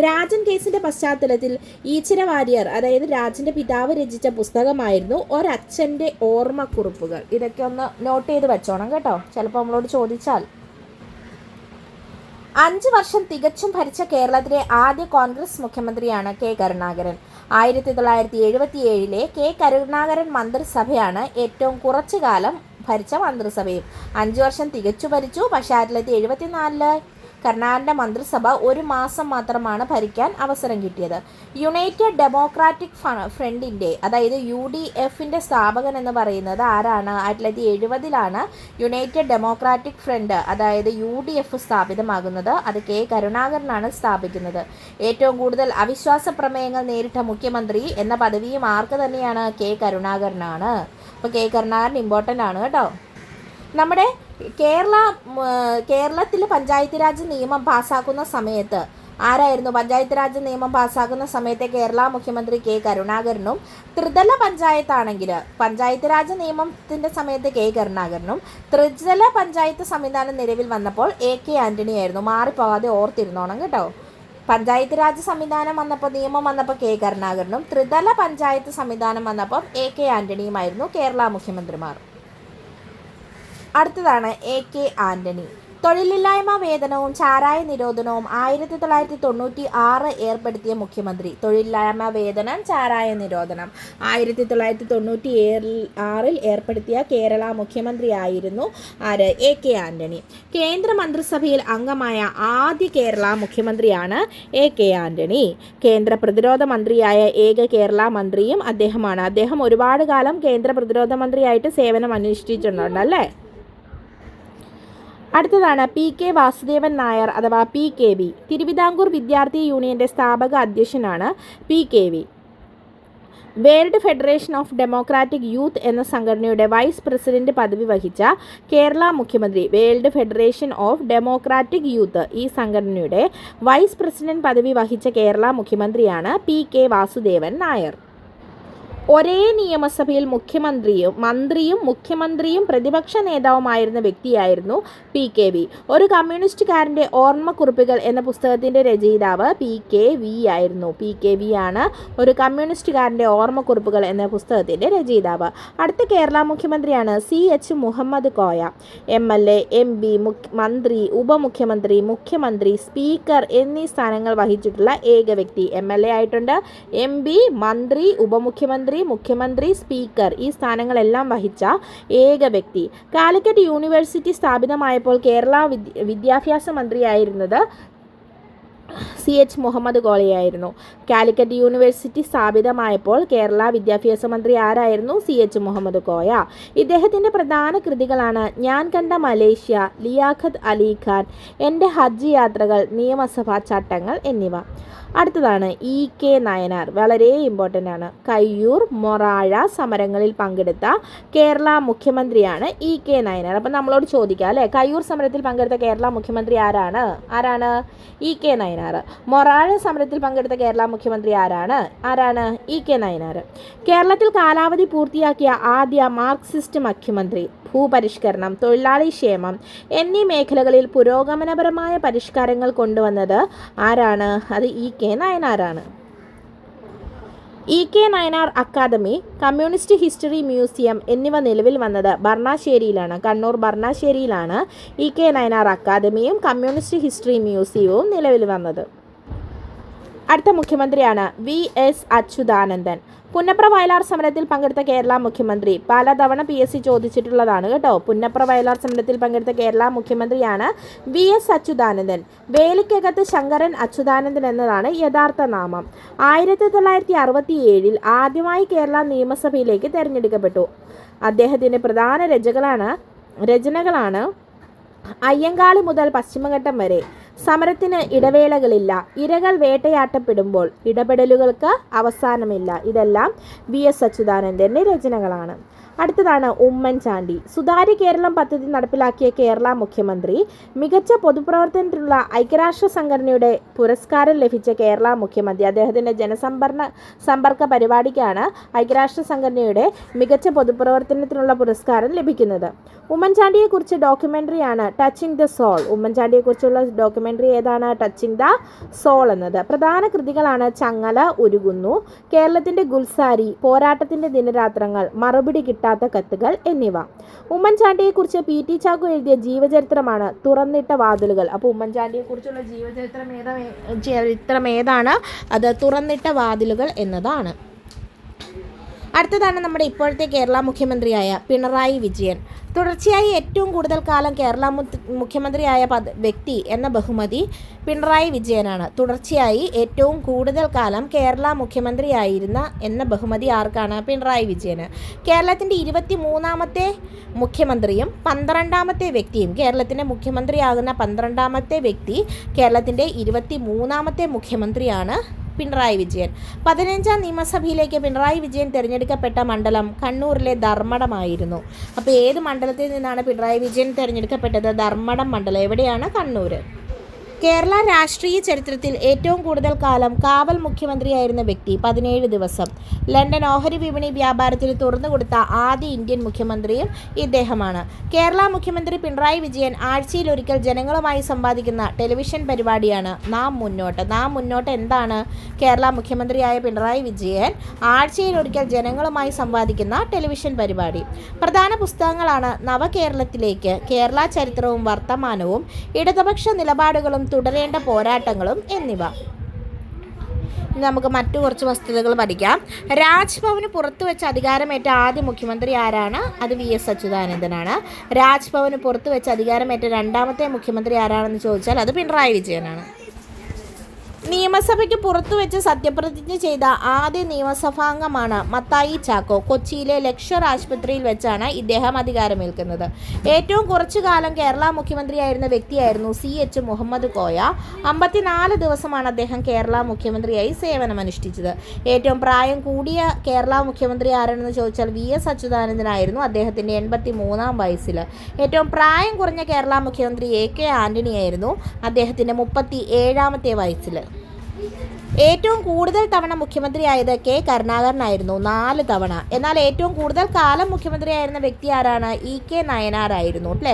രാജൻ കേസിൻ്റെ പശ്ചാത്തലത്തിൽ ഈച്ചര വാര്യർ, അതായത് രാജൻ്റെ പിതാവ് രചിച്ച പുസ്തകമായിരുന്നു ഒരച്ഛൻ്റെ ഓർമ്മക്കുറിപ്പുകൾ. ഇതൊക്കെ ഒന്ന് നോട്ട് ചെയ്ത് വെച്ചോണം കേട്ടോ, ചിലപ്പോൾ നമ്മളോട് ചോദിച്ചാൽ. 5 വർഷം തികച്ചും ഭരിച്ച കേരളത്തിലെ ആദ്യ കോൺഗ്രസ് മുഖ്യമന്ത്രിയാണ് K. കരുണാകരൻ. 1977 K. കരുണാകരൻ മന്ത്രിസഭയാണ് ഏറ്റവും കുറച്ചു കാലം ഭരിച്ച മന്ത്രിസഭയും. 5 വർഷം തികച്ചു ഭരിച്ചു. പക്ഷേ 1974 കരുണാകരൻ്റെ മന്ത്രിസഭ 1 മാസം മാത്രമാണ് ഭരിക്കാൻ അവസരം കിട്ടിയത്. യുണൈറ്റഡ് ഡെമോക്രാറ്റിക് ഫ്രണ്ടിൻ്റെ, അതായത് UDFൻ്റെ സ്ഥാപകൻ എന്ന് പറയുന്നത് ആരാണ്? 1970 യുണൈറ്റഡ് ഡെമോക്രാറ്റിക് ഫ്രണ്ട്, അതായത് UDF സ്ഥാപിതമാകുന്നത്. അത് കെ കരുണാകരനാണ് സ്ഥാപിക്കുന്നത്. ഏറ്റവും കൂടുതൽ അവിശ്വാസ പ്രമേയങ്ങൾ നേരിട്ട മുഖ്യമന്ത്രി എന്ന പദവിയും ആർക്ക് തന്നെയാണ്? കെ കരുണാകരനാണ്. അപ്പോൾ കെ കരുണാകരൻ ഇമ്പോർട്ടൻ്റ് ആണ് കേട്ടോ. നമ്മുടെ കേരളത്തിൽ പഞ്ചായത്ത് രാജ് നിയമം പാസ്സാക്കുന്ന സമയത്ത് ആരായിരുന്നു? പഞ്ചായത്ത് രാജ് നിയമം പാസ്സാക്കുന്ന സമയത്തെ കേരള മുഖ്യമന്ത്രി കെ കരുണാകരനും, ത്രിതല പഞ്ചായത്താണെങ്കിൽ പഞ്ചായത്ത് രാജ് നിയമത്തിൻ്റെ സമയത്ത് കെ കരുണാകരനും, ത്രിതല പഞ്ചായത്ത് സംവിധാനം നിലവിൽ വന്നപ്പോൾ AK ആൻ്റണി ആയിരുന്നു. മാറിപ്പോകാതെ ഓർത്തിരുന്നോണം കേട്ടോ. പഞ്ചായത്ത് രാജ് സംവിധാനം വന്നപ്പോൾ, നിയമം വന്നപ്പോൾ കെ കരുണാകരനും, ത്രിതല പഞ്ചായത്ത് സംവിധാനം വന്നപ്പോൾ AK ആൻ്റണിയുമായിരുന്നു കേരള മുഖ്യമന്ത്രിമാർ. അടുത്തതാണ് AK ആൻ്റണി. തൊഴിലില്ലായ്മ വേതനവും ചാരായ നിരോധനവും 1996 ഏർപ്പെടുത്തിയ മുഖ്യമന്ത്രി. തൊഴിലില്ലായ്മ വേതനം, ചാരായ നിരോധനം 1996 ഏർപ്പെടുത്തിയ കേരള മുഖ്യമന്ത്രിയായിരുന്നു ആര്? AK ആൻ്റണി. കേന്ദ്ര മന്ത്രിസഭയിൽ അംഗമായ ആദ്യ കേരള മുഖ്യമന്ത്രിയാണ് AK ആൻ്റണി. കേന്ദ്ര പ്രതിരോധ മന്ത്രിയായ ഏക കേരള മന്ത്രിയും അദ്ദേഹമാണ്. അദ്ദേഹം ഒരുപാട് കാലം കേന്ദ്ര പ്രതിരോധ മന്ത്രിയായിട്ട് സേവനം അനുഷ്ഠിച്ചിട്ടുണ്ട് അല്ലേ. അടുത്തതാണ് PK വാസുദേവൻ നായർ അഥവാ PKV. തിരുവിതാംകൂർ വിദ്യാർത്ഥി യൂണിയൻ്റെ സ്ഥാപക അധ്യക്ഷനാണ് PKV. World federation of democratic youth എന്ന സംഘടനയുടെ വൈസ് പ്രസിഡന്റ് പദവി വഹിച്ച കേരള മുഖ്യമന്ത്രി. World federation of democratic youth, ഈ സംഘടനയുടെ വൈസ് പ്രസിഡന്റ് പദവി വഹിച്ച കേരള മുഖ്യമന്ത്രിയാണ് PK വാസുദേവൻ നായർ. ഒരേ നിയമസഭയിൽ മന്ത്രിയും മുഖ്യമന്ത്രിയും പ്രതിപക്ഷ നേതാവുമായിരുന്ന വ്യക്തിയായിരുന്നു PKV. ഒരു കമ്മ്യൂണിസ്റ്റുകാരൻ്റെ ഓർമ്മക്കുറിപ്പുകൾ എന്ന പുസ്തകത്തിൻ്റെ രചയിതാവ് PKV ആയിരുന്നു. PKV ആണ് ഒരു കമ്മ്യൂണിസ്റ്റുകാരൻ്റെ ഓർമ്മക്കുറിപ്പുകൾ എന്ന പുസ്തകത്തിൻ്റെ രചയിതാവ്. അടുത്ത കേരള മുഖ്യമന്ത്രിയാണ് CH Muhammad Koya. MLA, MP, മന്ത്രി, ഉപമുഖ്യമന്ത്രി, മുഖ്യമന്ത്രി, സ്പീക്കർ എന്നീ സ്ഥാനങ്ങൾ വഹിച്ചിട്ടുള്ള ഏക വ്യക്തി. MLA ആയിട്ടുണ്ട്, MP, മന്ത്രി, ഉപമുഖ്യമന്ത്രി, മുഖ്യമന്ത്രി, സ്പീക്കർ ഈ സ്ഥാനങ്ങളെല്ലാം വഹിച്ച ഏക വ്യക്തി. കാലിക്കറ്റ് യൂണിവേഴ്സിറ്റി സ്ഥാപിതമായപ്പോൾ കേരള വിദ്യാഭ്യാസ മന്ത്രിയായിരുന്നത് CH മുഹമ്മദ് കോയയായിരുന്നു. കാലിക്കറ്റ് യൂണിവേഴ്സിറ്റി സ്ഥാപിതമായപ്പോൾ കേരള വിദ്യാഭ്യാസ മന്ത്രി ആരായിരുന്നു? CH മുഹമ്മദ് കോയ. ഇദ്ദേഹത്തിൻ്റെ പ്രധാന കൃതികളാണ് ഞാൻ കണ്ട മലേഷ്യ, ലിയാഖത്ത് അലി ഖാൻ, എൻ്റെ ഹജ്ജ് യാത്രകൾ, നിയമസഭാ ചട്ടങ്ങൾ എന്നിവ. അടുത്തതാണ് EK നായനാർ. വളരെ ഇമ്പോർട്ടൻ്റ് ആണ്. കയ്യൂർ, മൊറാഴ സമരങ്ങളിൽ പങ്കെടുത്ത കേരള മുഖ്യമന്ത്രിയാണ് EK നായനാർ. അപ്പം നമ്മളോട് ചോദിക്കാം അല്ലേ, കയ്യൂർ സമരത്തിൽ പങ്കെടുത്ത കേരള മുഖ്യമന്ത്രി ആരാണ്? EK നായനാർ. മൊറാഴ സമരത്തിൽ പങ്കെടുത്ത കേരള മുഖ്യമന്ത്രി ആരാണ്? EK നായനാർ. കേരളത്തിൽ കാലാവധി പൂർത്തിയാക്കിയ ആദ്യ മാർക്സിസ്റ്റ് മുഖ്യമന്ത്രി. ഭൂപരിഷ്കരണം, തൊഴിലാളി ക്ഷേമം എന്നീ മേഖലകളിൽ പുരോഗമനപരമായ പരിഷ്കാരങ്ങൾ കൊണ്ടുവന്നത് ആരാണ്? അത് EK നായനാരാണ്. EK Nayanar academy, communist history museum എന്നിവ നിലവിൽ വന്നത് ബർണാശ്ശേരിയിലാണ്. കണ്ണൂർ ബർണാശ്ശേരിയിലാണ് EK നായനാർ അക്കാദമിയും കമ്മ്യൂണിസ്റ്റ് ഹിസ്റ്ററി മ്യൂസിയവും നിലവിൽ വന്നത്. അടുത്ത മുഖ്യമന്ത്രിയാണ് VS അച്യുതാനന്ദൻ. പുന്നപ്ര വയലാർ സമരത്തിൽ പങ്കെടുത്ത കേരള മുഖ്യമന്ത്രി. പലതവണ PSC ചോദിച്ചിട്ടുള്ളതാണ് കേട്ടോ. പുന്നപ്ര വയലാർ സമരത്തിൽ പങ്കെടുത്ത കേരള മുഖ്യമന്ത്രിയാണ് VS അച്യുതാനന്ദൻ. വേലിക്കകത്ത് ശങ്കരൻ അച്യുതാനന്ദൻ എന്നതാണ് യഥാർത്ഥ നാമം. 1967 ആദ്യമായി കേരള നിയമസഭയിലേക്ക് തിരഞ്ഞെടുക്കപ്പെട്ടു. അദ്ദേഹത്തിൻ്റെ പ്രധാന രചനകളാണ് അയ്യങ്കാളി മുതൽ പശ്ചിമഘട്ടം വരെ, സമരത്തിന് ഇടവേളകളില്ല, ഇരകൾ വേട്ടയാട്ടപ്പെടുമ്പോൾ ഇടപെടലുകൾക്ക് അവസാനമില്ല. ഇതെല്ലാം VS അച്യുതാനന്ദൻ്റെ രചനകളാണ്. അടുത്തതാണ് ഉമ്മൻചാണ്ടി. സുതാര്യ കേരളം പദ്ധതി നടപ്പിലാക്കിയ കേരള മുഖ്യമന്ത്രി. മികച്ച പൊതുപ്രവർത്തനത്തിനുള്ള ഐക്യരാഷ്ട്ര സംഘടനയുടെ പുരസ്കാരം ലഭിച്ച കേരള മുഖ്യമന്ത്രി. അദ്ദേഹത്തിൻ്റെ ജനസമ്പർക്ക പരിപാടിക്കാണ് ഐക്യരാഷ്ട്ര സംഘടനയുടെ മികച്ച പൊതുപ്രവർത്തനത്തിനുള്ള പുരസ്കാരം ലഭിക്കുന്നത്. ഉമ്മൻചാണ്ടിയെക്കുറിച്ച് ഡോക്യുമെൻ്ററിയാണ് ടച്ചിങ് ദ സോൾ. ഉമ്മൻചാണ്ടിയെക്കുറിച്ചുള്ള ഡോക്യുമെൻ്ററി ഏതാണ്? ടച്ചിങ് ദ സോൾ എന്നത്. പ്രധാന കൃതികളാണ് ചങ്ങല ഉരുകുന്നു, കേരളത്തിൻ്റെ ഗുൽസാരി, പോരാട്ടത്തിൻ്റെ ദിനരാത്രങ്ങൾ, മറുപടി കിട്ടാത്ത കത്തുകൾ എന്നിവ. ഉമ്മൻചാണ്ടിയെക്കുറിച്ച് PT ചാക്കോ എഴുതിയ ജീവചരിത്രമാണ് തുറന്നിട്ട വാതിലുകൾ. അപ്പോൾ ഉമ്മൻചാണ്ടിയെക്കുറിച്ചുള്ള ജീവചരിത്രം ഏതാണ്? അത് തുറന്നിട്ട വാതിലുകൾ എന്നതാണ്. അടുത്തതാണ് നമ്മുടെ ഇപ്പോഴത്തെ കേരള മുഖ്യമന്ത്രിയായ പിണറായി വിജയൻ. തുടർച്ചയായി ഏറ്റവും കൂടുതൽ കാലം കേരള മുഖ്യമന്ത്രിയായ വ്യക്തി എന്ന ബഹുമതി പിണറായി വിജയനാണ്. തുടർച്ചയായി ഏറ്റവും കൂടുതൽ കാലം കേരള മുഖ്യമന്ത്രിയായിരുന്ന എന്ന ബഹുമതി ആർക്കാണ്? പിണറായി വിജയന്. കേരളത്തിൻ്റെ 23ാമത്തെ മുഖ്യമന്ത്രിയും 12ാമത്തെ വ്യക്തിയും, കേരളത്തിൻ്റെ മുഖ്യമന്ത്രിയാകുന്ന 12ാമത്തെ വ്യക്തി കേരളത്തിൻ്റെ 23ാമത്തെ മുഖ്യമന്ത്രിയാണ് പിണറായി വിജയൻ. 15ാം നിയമസഭയിലേക്ക് പിണറായി വിജയൻ തിരഞ്ഞെടുക്കപ്പെട്ട മണ്ഡലം കണ്ണൂരിലെ ധർമ്മടമായിരുന്നു. അപ്പോൾ ഏത് മണ്ഡലത്തിൽ നിന്നാണ് പിണറായി വിജയൻ തിരഞ്ഞെടുക്കപ്പെട്ടത്? ധർമ്മടം മണ്ഡലം. എവിടെയാണ്? കണ്ണൂർ. കേരള രാഷ്ട്രീയ ചരിത്രത്തിൽ ഏറ്റവും കൂടുതൽ കാലം കാവൽ മുഖ്യമന്ത്രിയായിരുന്ന വ്യക്തി 17 ദിവസം. ലണ്ടൻ ഓഹരി വിപണി വ്യാപാരത്തിന് തുറന്നുകൊടുത്ത ആദ്യ ഇന്ത്യൻ മുഖ്യമന്ത്രിയും ഇദ്ദേഹമാണ്. കേരള മുഖ്യമന്ത്രി പിണറായി വിജയൻ ആഴ്ചയിലൊരിക്കൽ ജനങ്ങളുമായി സംവാദിക്കുന്ന ടെലിവിഷൻ പരിപാടിയാണ് നാം മുന്നോട്ട്. നാം മുന്നോട്ട് എന്താണ്? കേരള മുഖ്യമന്ത്രിയായ പിണറായി വിജയൻ ആഴ്ചയിലൊരിക്കൽ ജനങ്ങളുമായി സംവാദിക്കുന്ന ടെലിവിഷൻ പരിപാടി. പ്രധാന പുസ്തകങ്ങളാണ് നവകേരളത്തിലേക്ക്, കേരള ചരിത്രവും വർത്തമാനവും, ഇടതുപക്ഷ നിലപാടുകളും തുടരേണ്ട പോരാട്ടങ്ങളും എന്നിവ. നമുക്ക് മറ്റു കുറച്ച് വസ്തുതകൾ പഠിക്കാം. രാജ്ഭവന് പുറത്തു വെച്ച് അധികാരമേറ്റ ആദ്യ മുഖ്യമന്ത്രി ആരാണ്? അത് VS അച്യുതാനന്ദനാണ്. രാജ്ഭവന് പുറത്തു വെച്ച് അധികാരമേറ്റ രണ്ടാമത്തെ മുഖ്യമന്ത്രി ആരാണെന്ന് ചോദിച്ചാൽ അത് പിണറായി വിജയനാണ്. നിയമസഭയ്ക്ക് പുറത്തു വെച്ച് സത്യപ്രതിജ്ഞ ചെയ്ത ആദ്യ നിയമസഭാംഗമാണ് മത്തായി ചാക്കോ. കൊച്ചിയിലെ ലക്ഷർ ആശുപത്രിയിൽ വെച്ചാണ് ഇദ്ദേഹം അധികാരമേൽക്കുന്നത്. ഏറ്റവും കുറച്ചു കാലം കേരള മുഖ്യമന്ത്രിയായിരുന്ന വ്യക്തിയായിരുന്നു CH മുഹമ്മദ് കോയ. 54 ദിവസമാണ് അദ്ദേഹം കേരള മുഖ്യമന്ത്രിയായി സേവനമനുഷ്ഠിച്ചത്. ഏറ്റവും പ്രായം കൂടിയ കേരള മുഖ്യമന്ത്രി ആരാണെന്ന് ചോദിച്ചാൽ VS അച്യുതാനന്ദനായിരുന്നു. അദ്ദേഹത്തിൻ്റെ 83ാം വയസ്സിൽ. ഏറ്റവും പ്രായം കുറഞ്ഞ കേരള മുഖ്യമന്ത്രി AK ആൻ്റണിയായിരുന്നു. അദ്ദേഹത്തിൻ്റെ 37ാമത്തെ വയസ്സിൽ. ഏറ്റവും കൂടുതൽ തവണ മുഖ്യമന്ത്രിയായത് K കരുണാകരനായിരുന്നു, 4 തവണ. എന്നാൽ ഏറ്റവും കൂടുതൽ കാലം മുഖ്യമന്ത്രിയായിരുന്ന വ്യക്തി ആരാണ്? EK നയനാർ ആയിരുന്നു അല്ലേ,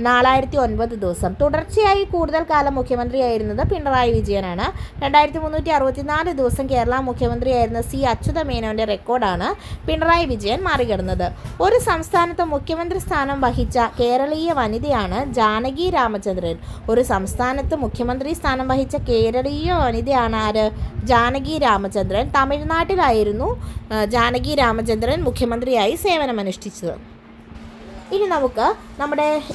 4009 ദിവസം. തുടർച്ചയായി കൂടുതൽ കാലം മുഖ്യമന്ത്രിയായിരുന്നത് പിണറായി വിജയനാണ്. 2364 ദിവസം കേരള മുഖ്യമന്ത്രിയായിരുന്ന C അച്യുതമേനോൻ്റെ റെക്കോർഡാണ് പിണറായി വിജയൻ മറികടന്നത്. ഒരു സംസ്ഥാനത്ത് മുഖ്യമന്ത്രി സ്ഥാനം വഹിച്ച കേരളീയ വനിതയാണ് ജാനകി രാമചന്ദ്രൻ. ഒരു സംസ്ഥാനത്ത് മുഖ്യമന്ത്രി സ്ഥാനം വഹിച്ച കേരളീയ വനിതയാണ് ആര്? ജാനകി രാമചന്ദ്രൻ. തമിഴ്നാട്ടിലായിരുന്നു ജാനകി രാമചന്ദ്രൻ മുഖ്യമന്ത്രിയായി സേവനമനുഷ്ഠിച്ചത്. ഇനി നമുക്ക്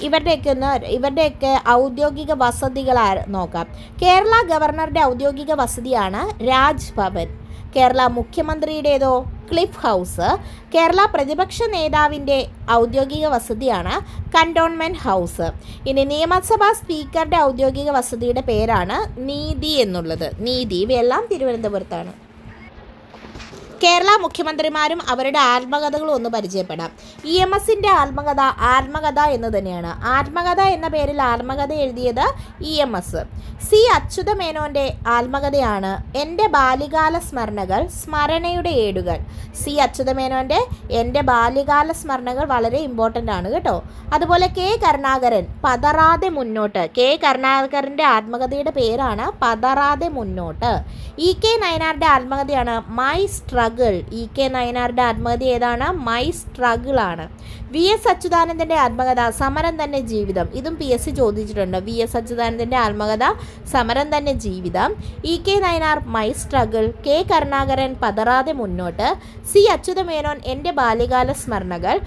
ഇവരുടെയൊക്കെ ഔദ്യോഗിക വസതികൾ നോക്കാം. കേരള ഗവർണറുടെ ഔദ്യോഗിക വസതിയാണ് രാജ്ഭവൻ. കേരള മുഖ്യമന്ത്രിയുടേതോ ക്ലിഫ് ഹൗസ്. കേരള പ്രതിപക്ഷ നേതാവിൻ്റെ ഔദ്യോഗിക വസതിയാണ് കൻ്റോൺമെൻറ്റ് ഹൗസ്. ഇനി നിയമസഭാ സ്പീക്കറുടെ ഔദ്യോഗിക വസതിയുടെ പേരാണ് നീതി എന്നുള്ളത്. നീതി. ഇവയെല്ലാം തിരുവനന്തപുരത്താണ്. കേരള മുഖ്യമന്ത്രിമാരും അവരുടെ ആത്മകഥകളും ഒന്ന് പരിചയപ്പെടാം. EMSൻ്റെ ആത്മകഥ എന്ന് തന്നെയാണ്. ആത്മകഥ എന്ന പേരിൽ ആത്മകഥ എഴുതിയത് EMS. C അച്യുതമേനോൻ്റെ ആത്മകഥയാണ് എൻ്റെ ബാല്യകാല സ്മരണകൾ, സ്മരണയുടെ ഏടുകൾ. C അച്യുതമേനോൻ്റെ എൻ്റെ ബാല്യകാല സ്മരണകൾ വളരെ ഇമ്പോർട്ടൻ്റ് ആണ് കേട്ടോ. അതുപോലെ K കരുണാകരൻ പതറാതെ മുന്നോട്ട്. K കരുണാകരൻ്റെ ആത്മകഥയുടെ പേരാണ് പതറാതെ മുന്നോട്ട്. EK നയനാരുടെ ആത്മകഥയാണ് മൈ സ്ട്രഗിൾ. EK നയനാരുടെ ആത്മകഥ ഏതാണ്? മൈ സ്ട്രഗിൾ ആണ്. VS അച്യുതാനന്ദൻ്റെ ആത്മകഥ സമരം തന്നെ ജീവിതം. ഇതും PSC ചോദിച്ചിട്ടുണ്ട്. VS അച്യുതാനന്ദൻ്റെ ആത്മകഥ സമരം തന്നെ ജീവിതം. EK Nayanar my struggle. K Karunakaran പതറാതെ മുന്നോട്ട്. C അച്യുതമേനോൻ എൻ്റെ ബാല്യകാല സ്മരണകൾ,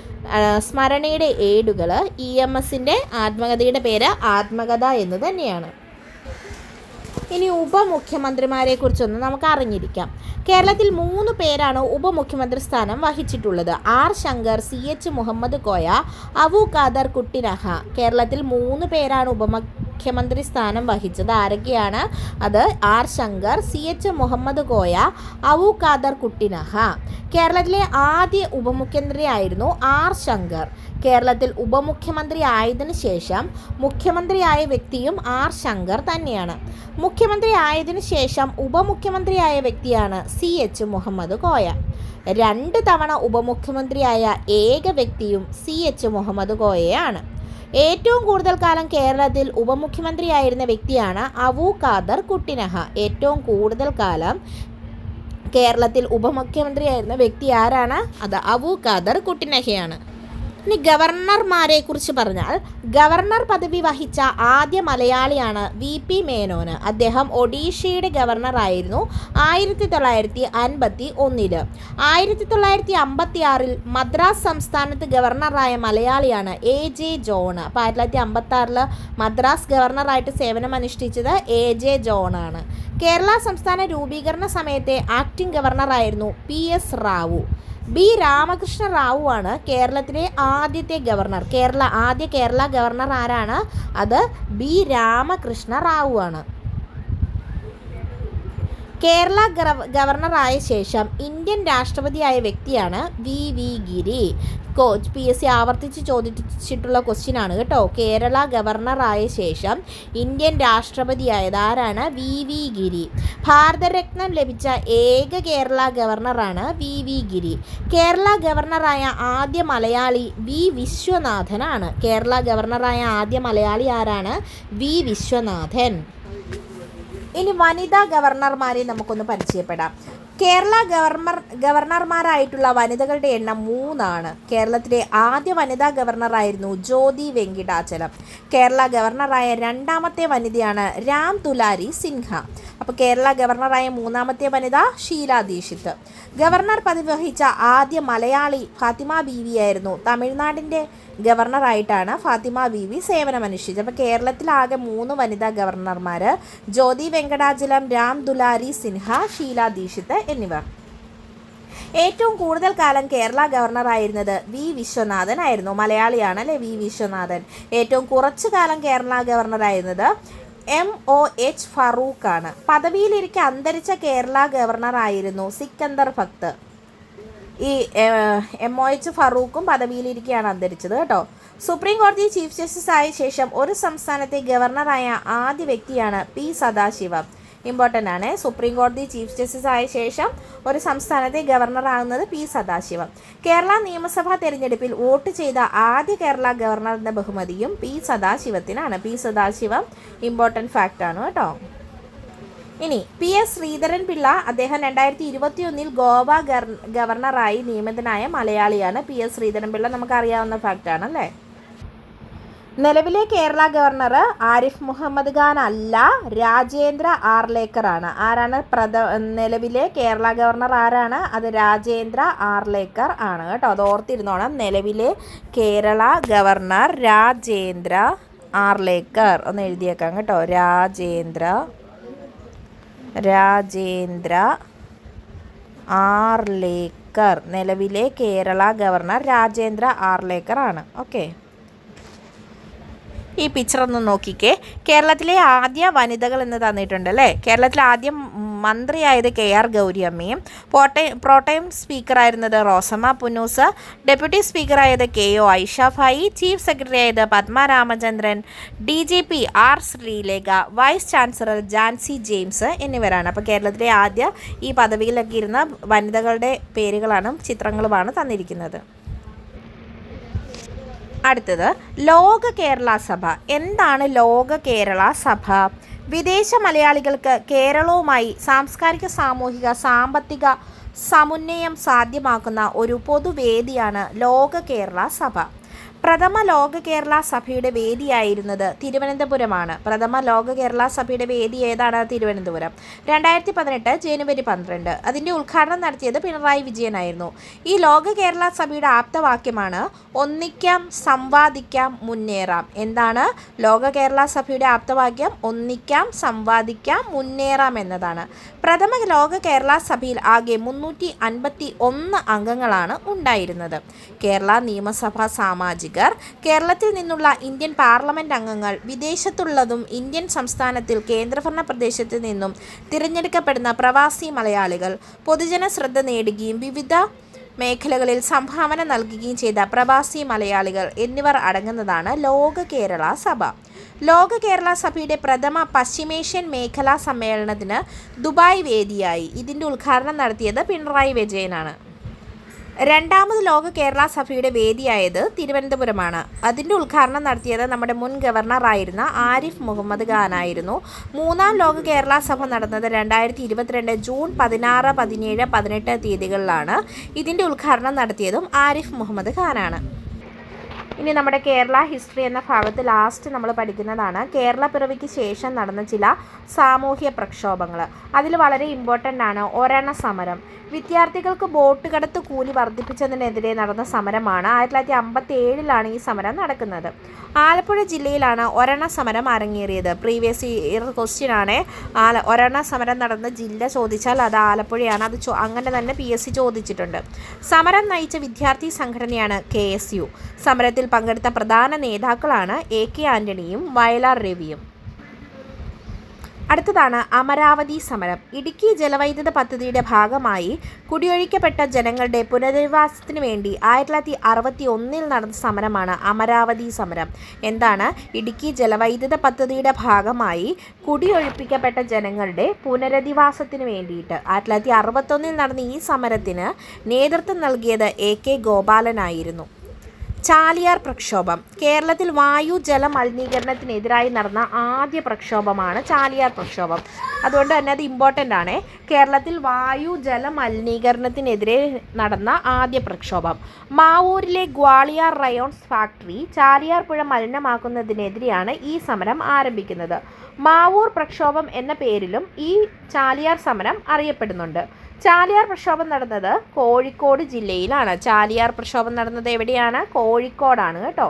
സ്മരണയുടെ ഏടുകൾ. EMSൻ്റെ ആത്മകഥയുടെ പേര് ആത്മകഥ എന്ന് തന്നെയാണ്. ഇനി ഉപമുഖ്യമന്ത്രിമാരെ കുറിച്ചൊന്ന് നമുക്ക് അറിഞ്ഞിരിക്കാം. കേരളത്തിൽ 3 പേരാണ് ഉപമുഖ്യമന്ത്രി സ്ഥാനം വഹിച്ചിട്ടുള്ളത്. R Shankar, CH Muhammad Koya, Abu Khader Kuttinaha. കേരളത്തിൽ 3 പേരാണ് ഉപമുഖ്യമന്ത്രി സ്ഥാനം വഹിച്ചത്. ആരൊക്കെയാണ്? അത് R ശങ്കർ, CH മുഹമ്മദ് കോയ, അബു ഖാദർ കുട്ടിനഹ. കേരളത്തിലെ ആദ്യ ഉപമുഖ്യമന്ത്രി ആയിരുന്നു R ശങ്കർ. കേരളത്തിൽ ഉപമുഖ്യമന്ത്രി ആയതിനു ശേഷം മുഖ്യമന്ത്രിയായ വ്യക്തിയും R ശങ്കർ തന്നെയാണ്. മുഖ്യമന്ത്രി ആയതിനു ശേഷം ഉപമുഖ്യമന്ത്രിയായ വ്യക്തിയാണ് CH മുഹമ്മദ് കോയ. 2 തവണ ഉപമുഖ്യമന്ത്രിയായ ഏക വ്യക്തിയും CH മുഹമ്മദ് കോയയാണ്. ഏറ്റവും കൂടുതൽ കാലം കേരളത്തിൽ ഉപമുഖ്യമന്ത്രിയായിരുന്ന വ്യക്തിയാണ് അബു ഖാദർ കുട്ടിനഹ. ഏറ്റവും കൂടുതൽ കാലം കേരളത്തിൽ ഉപമുഖ്യമന്ത്രിയായിരുന്ന വ്യക്തി ആരാണ്? അത് അബു ഖാദർ കുട്ടിനഹയാണ്.
ഇനി ഗവർണർമാരെ കുറിച്ച് പറഞ്ഞാൽ ഗവർണർ പദവി വഹിച്ച ആദ്യ മലയാളിയാണ് VP മേനോന്. അദ്ദേഹം ഒഡീഷയുടെ ഗവർണറായിരുന്നു 1951. 1956 മദ്രാസ് സംസ്ഥാനത്ത് ഗവർണറായ മലയാളിയാണ് AJ ജോൺ. അപ്പോൾ 1956 മദ്രാസ് ഗവർണറായിട്ട് സേവനമനുഷ്ഠിച്ചത് AJ ജോൺ ആണ്. കേരള സംസ്ഥാന രൂപീകരണ സമയത്തെ ആക്ടിംഗ് ഗവർണറായിരുന്നു PS റാവു. B രാമകൃഷ്ണ റാവു ആണ് കേരളത്തിലെ ആദ്യത്തെ ഗവർണർ. ആദ്യ കേരള ഗവർണർ ആരാണ്? അത് B രാമകൃഷ്ണ റാവു ആണ്. കേരള ഗവർണറായ ശേഷം ഇന്ത്യൻ രാഷ്ട്രപതിയായ വ്യക്തിയാണ് VV ഗിരി. PSC ആവർത്തിച്ച് ചോദിച്ചിട്ടുള്ള ക്വസ്റ്റ്യനാണ് കേട്ടോ. കേരള ഗവർണറായ ശേഷം ഇന്ത്യൻ രാഷ്ട്രപതിയായത് ആരാണ്? VV ഗിരി. ഭാരതരത്നം ലഭിച്ച ഏക കേരള ഗവർണറാണ് VV ഗിരി. കേരള ഗവർണറായ ആദ്യ മലയാളി V വിശ്വനാഥനാണ്. കേരള ഗവർണറായ ആദ്യ മലയാളി ആരാണ്? V വിശ്വനാഥൻ. ഇനി വനിതാ ഗവർണർമാരെ നമുക്കൊന്ന് പരിചയപ്പെടാം. കേരള ഗവർണർമാരായിട്ടുള്ള വനിതകളുടെ എണ്ണം 3 ആണ്. കേരളത്തിലെ ആദ്യ വനിതാ ഗവർണറായിരുന്നു ജ്യോതി വെങ്കിടാചലം. കേരള ഗവർണറായ രണ്ടാമത്തെ വനിതയാണ് രാം ദുലാരി സിൻഹ. അപ്പോൾ കേരള ഗവർണറായ മൂന്നാമത്തെ വനിത ഷീല ദീക്ഷിത്. ഗവർണർ പദവി വഹിച്ച ആദ്യ മലയാളി ഫാത്തിമ ബീവി ആയിരുന്നു. തമിഴ്നാടിൻ്റെ ഗവർണറായിട്ടാണ് ഫാത്തിമ ബീവി സേവനമനുഷ്ഠിച്ചത്. അപ്പോൾ കേരളത്തിലാകെ 3 വനിതാ ഗവർണർമാർ: ജ്യോതി വെങ്കടാചലം, രാം ദുലാരി സിൻഹ, ഷീല ദീക്ഷിത് എന്നിവർ. ഏറ്റവും കൂടുതൽ കാലം കേരള ഗവർണറായിരുന്നത് V വിശ്വനാഥൻ ആയിരുന്നു. മലയാളിയാണ് അല്ലേ V വിശ്വനാഥൻ. ഏറ്റവും കുറച്ചു കാലം കേരള ഗവർണറായിരുന്നത് MOH ഫറൂഖ് ആണ്. പദവിയിലിരിക്കെ അന്തരിച്ച കേരള ഗവർണറായിരുന്നു സിക്കന്ദർ ഭക്ത്. ഈ MOH ഫറൂഖും പദവിയിലിരിക്കെയാണ് അന്തരിച്ചത് കേട്ടോ. സുപ്രീം കോടതി ചീഫ് ജസ്റ്റിസ് ആയ ശേഷം ഒരു സംസ്ഥാനത്തെ ഗവർണറായ ആദ്യ വ്യക്തിയാണ് P സദാശിവം. ഇമ്പോർട്ടൻ്റ് ആണ്. സുപ്രീം കോടതി ചീഫ് ജസ്റ്റിസ് ആയ ശേഷം ഒരു സംസ്ഥാനത്തെ ഗവർണറാകുന്നത് P സദാശിവം. കേരള നിയമസഭാ തെരഞ്ഞെടുപ്പിൽ വോട്ട് ചെയ്ത ആദ്യ കേരള ഗവർണറിൻ്റെ ബഹുമതിയും P സദാശിവത്തിനാണ്. P സദാശിവം ഇമ്പോർട്ടൻ്റ് ഫാക്റ്റാണ് കേട്ടോ. ഇനി PS ശ്രീധരൻ പിള്ള. അദ്ദേഹം 2021 ഗോവ ഗവർണറായി നിയമിതനായ മലയാളിയാണ്. PS ശ്രീധരൻ പിള്ള നമുക്കറിയാവുന്ന ഫാക്റ്റാണ് അല്ലേ. നിലവിലെ കേരള ഗവർണർ ആരിഫ് മുഹമ്മദ് ഖാൻ അല്ല, രാജേന്ദ്ര ആർലേക്കർ ആണ്. ആരാണ് നിലവിലെ കേരള ഗവർണർ? ആരാണ് അത്? രാജേന്ദ്ര ആർലേക്കർ ആണ് കേട്ടോ. അത് ഓർത്തിരുന്നോണം. നിലവിലെ കേരള ഗവർണർ രാജേന്ദ്ര ആർലേക്കർ. ഒന്ന് എഴുതിയേക്കാം കേട്ടോ. രാജേന്ദ്ര ആർലേക്കർ. നിലവിലെ കേരള ഗവർണർ രാജേന്ദ്ര ആർലേക്കർ ആണ്. ഓക്കെ. ഈ പിക്ചർ ഒന്ന് നോക്കിക്കേ. കേരളത്തിലെ ആദ്യ വനിതകൾ എന്ന് തന്നിട്ടുണ്ട് അല്ലേ. കേരളത്തിലെ ആദ്യം മന്ത്രിയായത് KR ഗൗരിയമ്മയും, പ്രോട്ടൈം സ്പീക്കറായിരുന്നത് റോസമ്മ പുന്നൂസ്, ഡെപ്യൂട്ടി സ്പീക്കറായത് KO Aisha Bhai, chief secretary ആയത് Padma Ramachandran, DGP R Sreelekha, vice chancellor Jancy James എന്നിവരാണ്. അപ്പോൾ കേരളത്തിലെ ആദ്യ ഈ പദവിയിലൊക്കെ ഇരുന്ന വനിതകളുടെ പേരുകളാണ് ചിത്രങ്ങളുമാണ് തന്നിരിക്കുന്നത്. അടുത്തത് ലോക കേരള സഭ. എന്താണ് ലോക കേരള സഭ? വിദേശ മലയാളികൾക്ക് കേരളവുമായി സാംസ്കാരിക, സാമൂഹിക, സാമ്പത്തിക സമുന്നയം സാധ്യമാക്കുന്ന ഒരു പൊതുവേദിയാണ് ലോക കേരള സഭ. പ്രഥമ ലോക കേരള സഭയുടെ വേദിയായിരുന്നത് തിരുവനന്തപുരമാണ്. പ്രഥമ ലോക കേരള സഭയുടെ വേദി ഏതാണ്? തിരുവനന്തപുരം. 2018 ജനുവരി 12. അതിൻ്റെ ഉദ്ഘാടനം നടത്തിയത് പിണറായി വിജയനായിരുന്നു. ഈ ലോക കേരള സഭയുടെ ആപ്തവാക്യമാണ് ഒന്നിക്കാം, സംവാദിക്കാം, മുന്നേറാം. എന്താണ് ലോക കേരള സഭയുടെ ആപ്തവാക്യം? ഒന്നിക്കാം, സംവാദിക്കാം, മുന്നേറാം എന്നതാണ്. പ്രഥമ ലോക കേരള സഭയിൽ ആകെ 351 അംഗങ്ങളാണ് ഉണ്ടായിരുന്നത്. കേരള നിയമസഭാ സാമാജികർ, കേരളത്തിൽ നിന്നുള്ള ഇന്ത്യൻ പാർലമെൻറ്റ് അംഗങ്ങൾ, വിദേശത്തുള്ളതും ഇന്ത്യൻ സംസ്ഥാനത്തിൽ കേന്ദ്രഭരണ പ്രദേശത്ത് നിന്നും തിരഞ്ഞെടുക്കപ്പെടുന്ന പ്രവാസി മലയാളികൾ, പൊതുജന ശ്രദ്ധ നേടുകയും വിവിധ മേഖലകളിൽ സംഭാവന നൽകുകയും ചെയ്ത പ്രവാസി മലയാളികൾ എന്നിവർ അടങ്ങുന്നതാണ് ലോക കേരള സഭ. ലോക കേരള സഭയുടെ പ്രഥമ പശ്ചിമേഷ്യൻ മേഖലാ സമ്മേളനത്തിന് ദുബായ് വേദിയായി. ഇതിൻ്റെ ഉദ്ഘാടനം നടത്തിയത് പിണറായി വിജയനാണ്. രണ്ടാമത് ലോക കേരള സഭയുടെ വേദിയായത് തിരുവനന്തപുരമാണ്. അതിൻ്റെ ഉദ്ഘാടനം നടത്തിയത് നമ്മുടെ മുൻ ഗവർണറായിരുന്ന ആരിഫ് മുഹമ്മദ് ഖാൻ ആയിരുന്നു. മൂന്നാം ലോക കേരള സഭ നടന്നത് 2022 ജൂൺ 16, 17, 18 തീയതികളിലാണ്. ഇതിൻ്റെ ഉദ്ഘാടനം നടത്തിയതും ആരിഫ് മുഹമ്മദ് ഖാനാണ്. ഇനി നമ്മുടെ കേരള ഹിസ്റ്ററി എന്ന ഭാഗത്ത് ലാസ്റ്റ് നമ്മൾ പഠിക്കുന്നതാണ് കേരള പിറവിക്ക് ശേഷം നടന്ന ചില സാമൂഹ്യ പ്രക്ഷോഭങ്ങൾ. അതിൽ വളരെ ഇമ്പോർട്ടൻ്റ് ആണ് ഒരണ സമരം. വിദ്യാർത്ഥികൾക്ക് ബോട്ട് കടത്ത് കൂലി വർദ്ധിപ്പിച്ചതിനെതിരെ നടന്ന സമരമാണ്. 1957 ഈ സമരം നടക്കുന്നത്. ആലപ്പുഴ ജില്ലയിലാണ് ഒരണ സമരം അരങ്ങേറിയത്. പ്രീവിയസ് ഇയർ ക്വസ്റ്റ്യൻ ആണ്. ഒരണ സമരം നടന്ന ജില്ല ചോദിച്ചാൽ അത് ആലപ്പുഴയാണ്. അത് അങ്ങനെ തന്നെ PSC ചോദിച്ചിട്ടുണ്ട്. സമരം നയിച്ച വിദ്യാർത്ഥി സംഘടനയാണ് KSU. സമരത്തിൽ പങ്കെടുത്ത പ്രധാന നേതാക്കളാണ് AK ആൻ്റണിയും വയലാർ രവിയും. അടുത്തതാണ് അമരാവതി സമരം. ഇടുക്കി ജലവൈദ്യുത പദ്ധതിയുടെ ഭാഗമായി കുടിയൊഴിക്കപ്പെട്ട ജനങ്ങളുടെ പുനരധിവാസത്തിന് വേണ്ടി 1961 നടന്ന സമരമാണ് അമരാവതി സമരം. എന്താണ്? ഇടുക്കി ജലവൈദ്യുത പദ്ധതിയുടെ ഭാഗമായി കുടിയൊഴിപ്പിക്കപ്പെട്ട ജനങ്ങളുടെ പുനരധിവാസത്തിന് വേണ്ടിയിട്ട് 1961 നടന്ന ഈ സമരത്തിന് നേതൃത്വം നൽകിയത് AK ഗോപാലനായിരുന്നു. ചാലിയാർ പ്രക്ഷോഭം. കേരളത്തിൽ വായു ജല മലിനീകരണത്തിനെതിരായി നടന്ന ആദ്യ പ്രക്ഷോഭമാണ് ചാലിയാർ പ്രക്ഷോഭം. അതുകൊണ്ട് തന്നെ അത് ഇമ്പോർട്ടൻ്റ് ആണ്. കേരളത്തിൽ വായു ജല മലിനീകരണത്തിനെതിരെ നടന്ന ആദ്യ പ്രക്ഷോഭം. മാവൂരിലെ ഗ്വാളിയാർ റയോൺസ് ഫാക്ടറി ചാലിയാർ പുഴ മലിനമാക്കുന്നതിനെതിരെയാണ് ഈ സമരം ആരംഭിക്കുന്നത്. മാവൂർ പ്രക്ഷോഭം എന്ന പേരിലും ഈ ചാലിയാർ സമരം അറിയപ്പെടുന്നുണ്ട്. ചാലിയാർ പ്രക്ഷോഭം നടന്നത് കോഴിക്കോട് ജില്ലയിലാണ്. ചാലിയാർ പ്രക്ഷോഭം നടന്നത് എവിടെയാണ്? കോഴിക്കോടാണ് കേട്ടോ.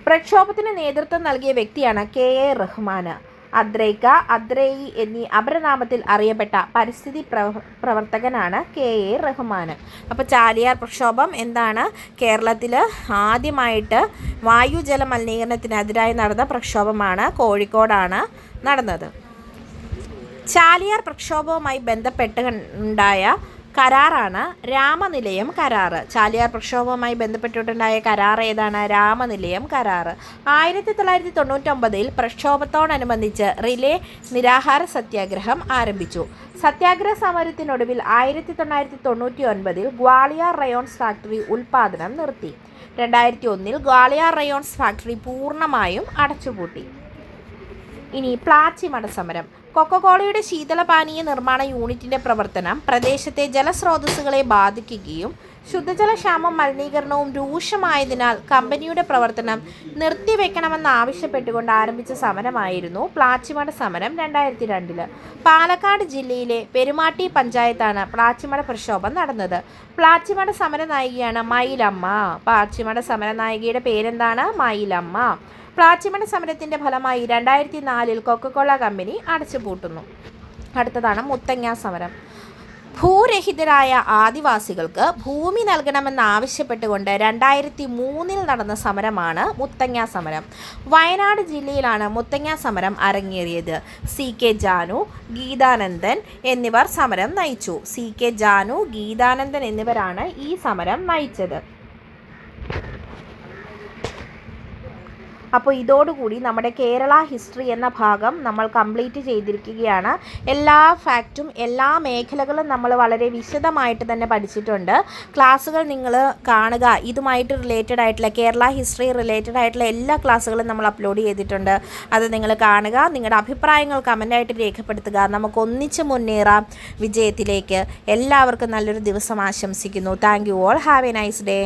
പ്രക്ഷോഭത്തിന് നേതൃത്വം നൽകിയ വ്യക്തിയാണ് KA റഹ്മാൻ. അദ്രൈക്ക, അദ്രേയി എന്നീ അപരനാമത്തിൽ അറിയപ്പെട്ട പരിസ്ഥിതി പ്രവർത്തകനാണ് KA റഹ്മാൻ. അപ്പോൾ ചാലിയാർ പ്രക്ഷോഭം എന്താണ്? കേരളത്തിൽ ആദ്യമായിട്ട് വായു ജല മലിനീകരണത്തിനെതിരായി നടന്ന പ്രക്ഷോഭമാണ്. കോഴിക്കോടാണ് നടന്നത്. ചാലിയാർ പ്രക്ഷോഭവുമായി ബന്ധപ്പെട്ട് ഉണ്ടായ കരാറാണ് രാമനിലയം കരാർ. ചാലിയാർ പ്രക്ഷോഭവുമായി ബന്ധപ്പെട്ടിട്ടുണ്ടായ കരാർ ഏതാണ്? രാമനിലയം കരാർ. 1999 പ്രക്ഷോഭത്തോടനുബന്ധിച്ച് റിലേ നിരാഹാര സത്യാഗ്രഹം ആരംഭിച്ചു. സത്യാഗ്രഹ സമരത്തിനൊടുവിൽ 1999 ഗ്വാളിയാർ റയോൺസ് ഫാക്ടറി ഉൽപ്പാദനം നിർത്തി. 2001 ഗ്വാളിയാർ റയോൺസ് ഫാക്ടറി പൂർണ്ണമായും അടച്ചുപൂട്ടി. ഇനി പ്ലാച്ചിമട സമരം. കൊക്കക്കോളയുടെ ശീതളപാനീയ നിർമ്മാണ യൂണിറ്റിൻ്റെ പ്രവർത്തനം പ്രദേശത്തെ ജലസ്രോതസ്സുകളെ ബാധിക്കുകയും ശുദ്ധജലക്ഷാമം മലിനീകരണവും രൂക്ഷമായതിനാൽ കമ്പനിയുടെ പ്രവർത്തനം നിർത്തിവെക്കണമെന്നാവശ്യപ്പെട്ടുകൊണ്ട് ആരംഭിച്ച സമരമായിരുന്നു പ്ലാച്ചിമട സമരം 2002. പാലക്കാട് ജില്ലയിലെ പെരുമാട്ടി പഞ്ചായത്താണ് പ്ലാച്ചിമട പ്രക്ഷോഭം നടന്നത്. പ്ലാച്ചിമട സമരനായികയാണ് മയിലമ്മ. പ്ലാച്ചിമട സമരനായികയുടെ പേരെന്താണ്? മയിലമ്മ. പ്ലാച്ചിമട സമരത്തിൻ്റെ ഫലമായി 2004 കൊക്കക്കോള കമ്പനി അടച്ചുപൂട്ടുന്നു. അടുത്തതാണ് മുത്തങ്ങ സമരം. ഭൂരഹിതരായ ആദിവാസികൾക്ക് ഭൂമി നൽകണമെന്നാവശ്യപ്പെട്ടുകൊണ്ട് 2003 നടന്ന സമരമാണ് മുത്തങ്ങ സമരം. വയനാട് ജില്ലയിലാണ് മുത്തങ്ങ സമരം അരങ്ങേറിയത്. CK ജാനു, ഗീതാനന്ദൻ എന്നിവർ സമരം നയിച്ചു. CK ജാനു, ഗീതാനന്ദൻ എന്നിവരാണ് ഈ സമരം നയിച്ചത്. അപ്പോൾ ഇതോടുകൂടി നമ്മുടെ കേരള ഹിസ്റ്ററി എന്ന ഭാഗം നമ്മൾ കംപ്ലീറ്റ് ചെയ്തിരിക്കുകയാണ്. എല്ലാ ഫാക്റ്റും എല്ലാ മേഖലകളും നമ്മൾ വളരെ വിശദമായിട്ട് തന്നെ പഠിച്ചിട്ടുണ്ട്. ക്ലാസ്സുകൾ നിങ്ങൾ കാണുക. ഇതുമായിട്ട് റിലേറ്റഡ് ആയിട്ടുള്ള കേരള ഹിസ്റ്ററി റിലേറ്റഡ് ആയിട്ടുള്ള എല്ലാ ക്ലാസ്സുകളും നമ്മൾ അപ്ലോഡ് ചെയ്തിട്ടുണ്ട്. അത് നിങ്ങൾ കാണുക. നിങ്ങളുടെ അഭിപ്രായങ്ങൾ കമൻ്റായിട്ട് രേഖപ്പെടുത്തുക. നമുക്കൊന്നിച്ച് മുന്നേറാം വിജയത്തിലേക്ക്. എല്ലാവർക്കും നല്ലൊരു ദിവസം ആശംസിക്കുന്നു. Thank you all. Have A nice day.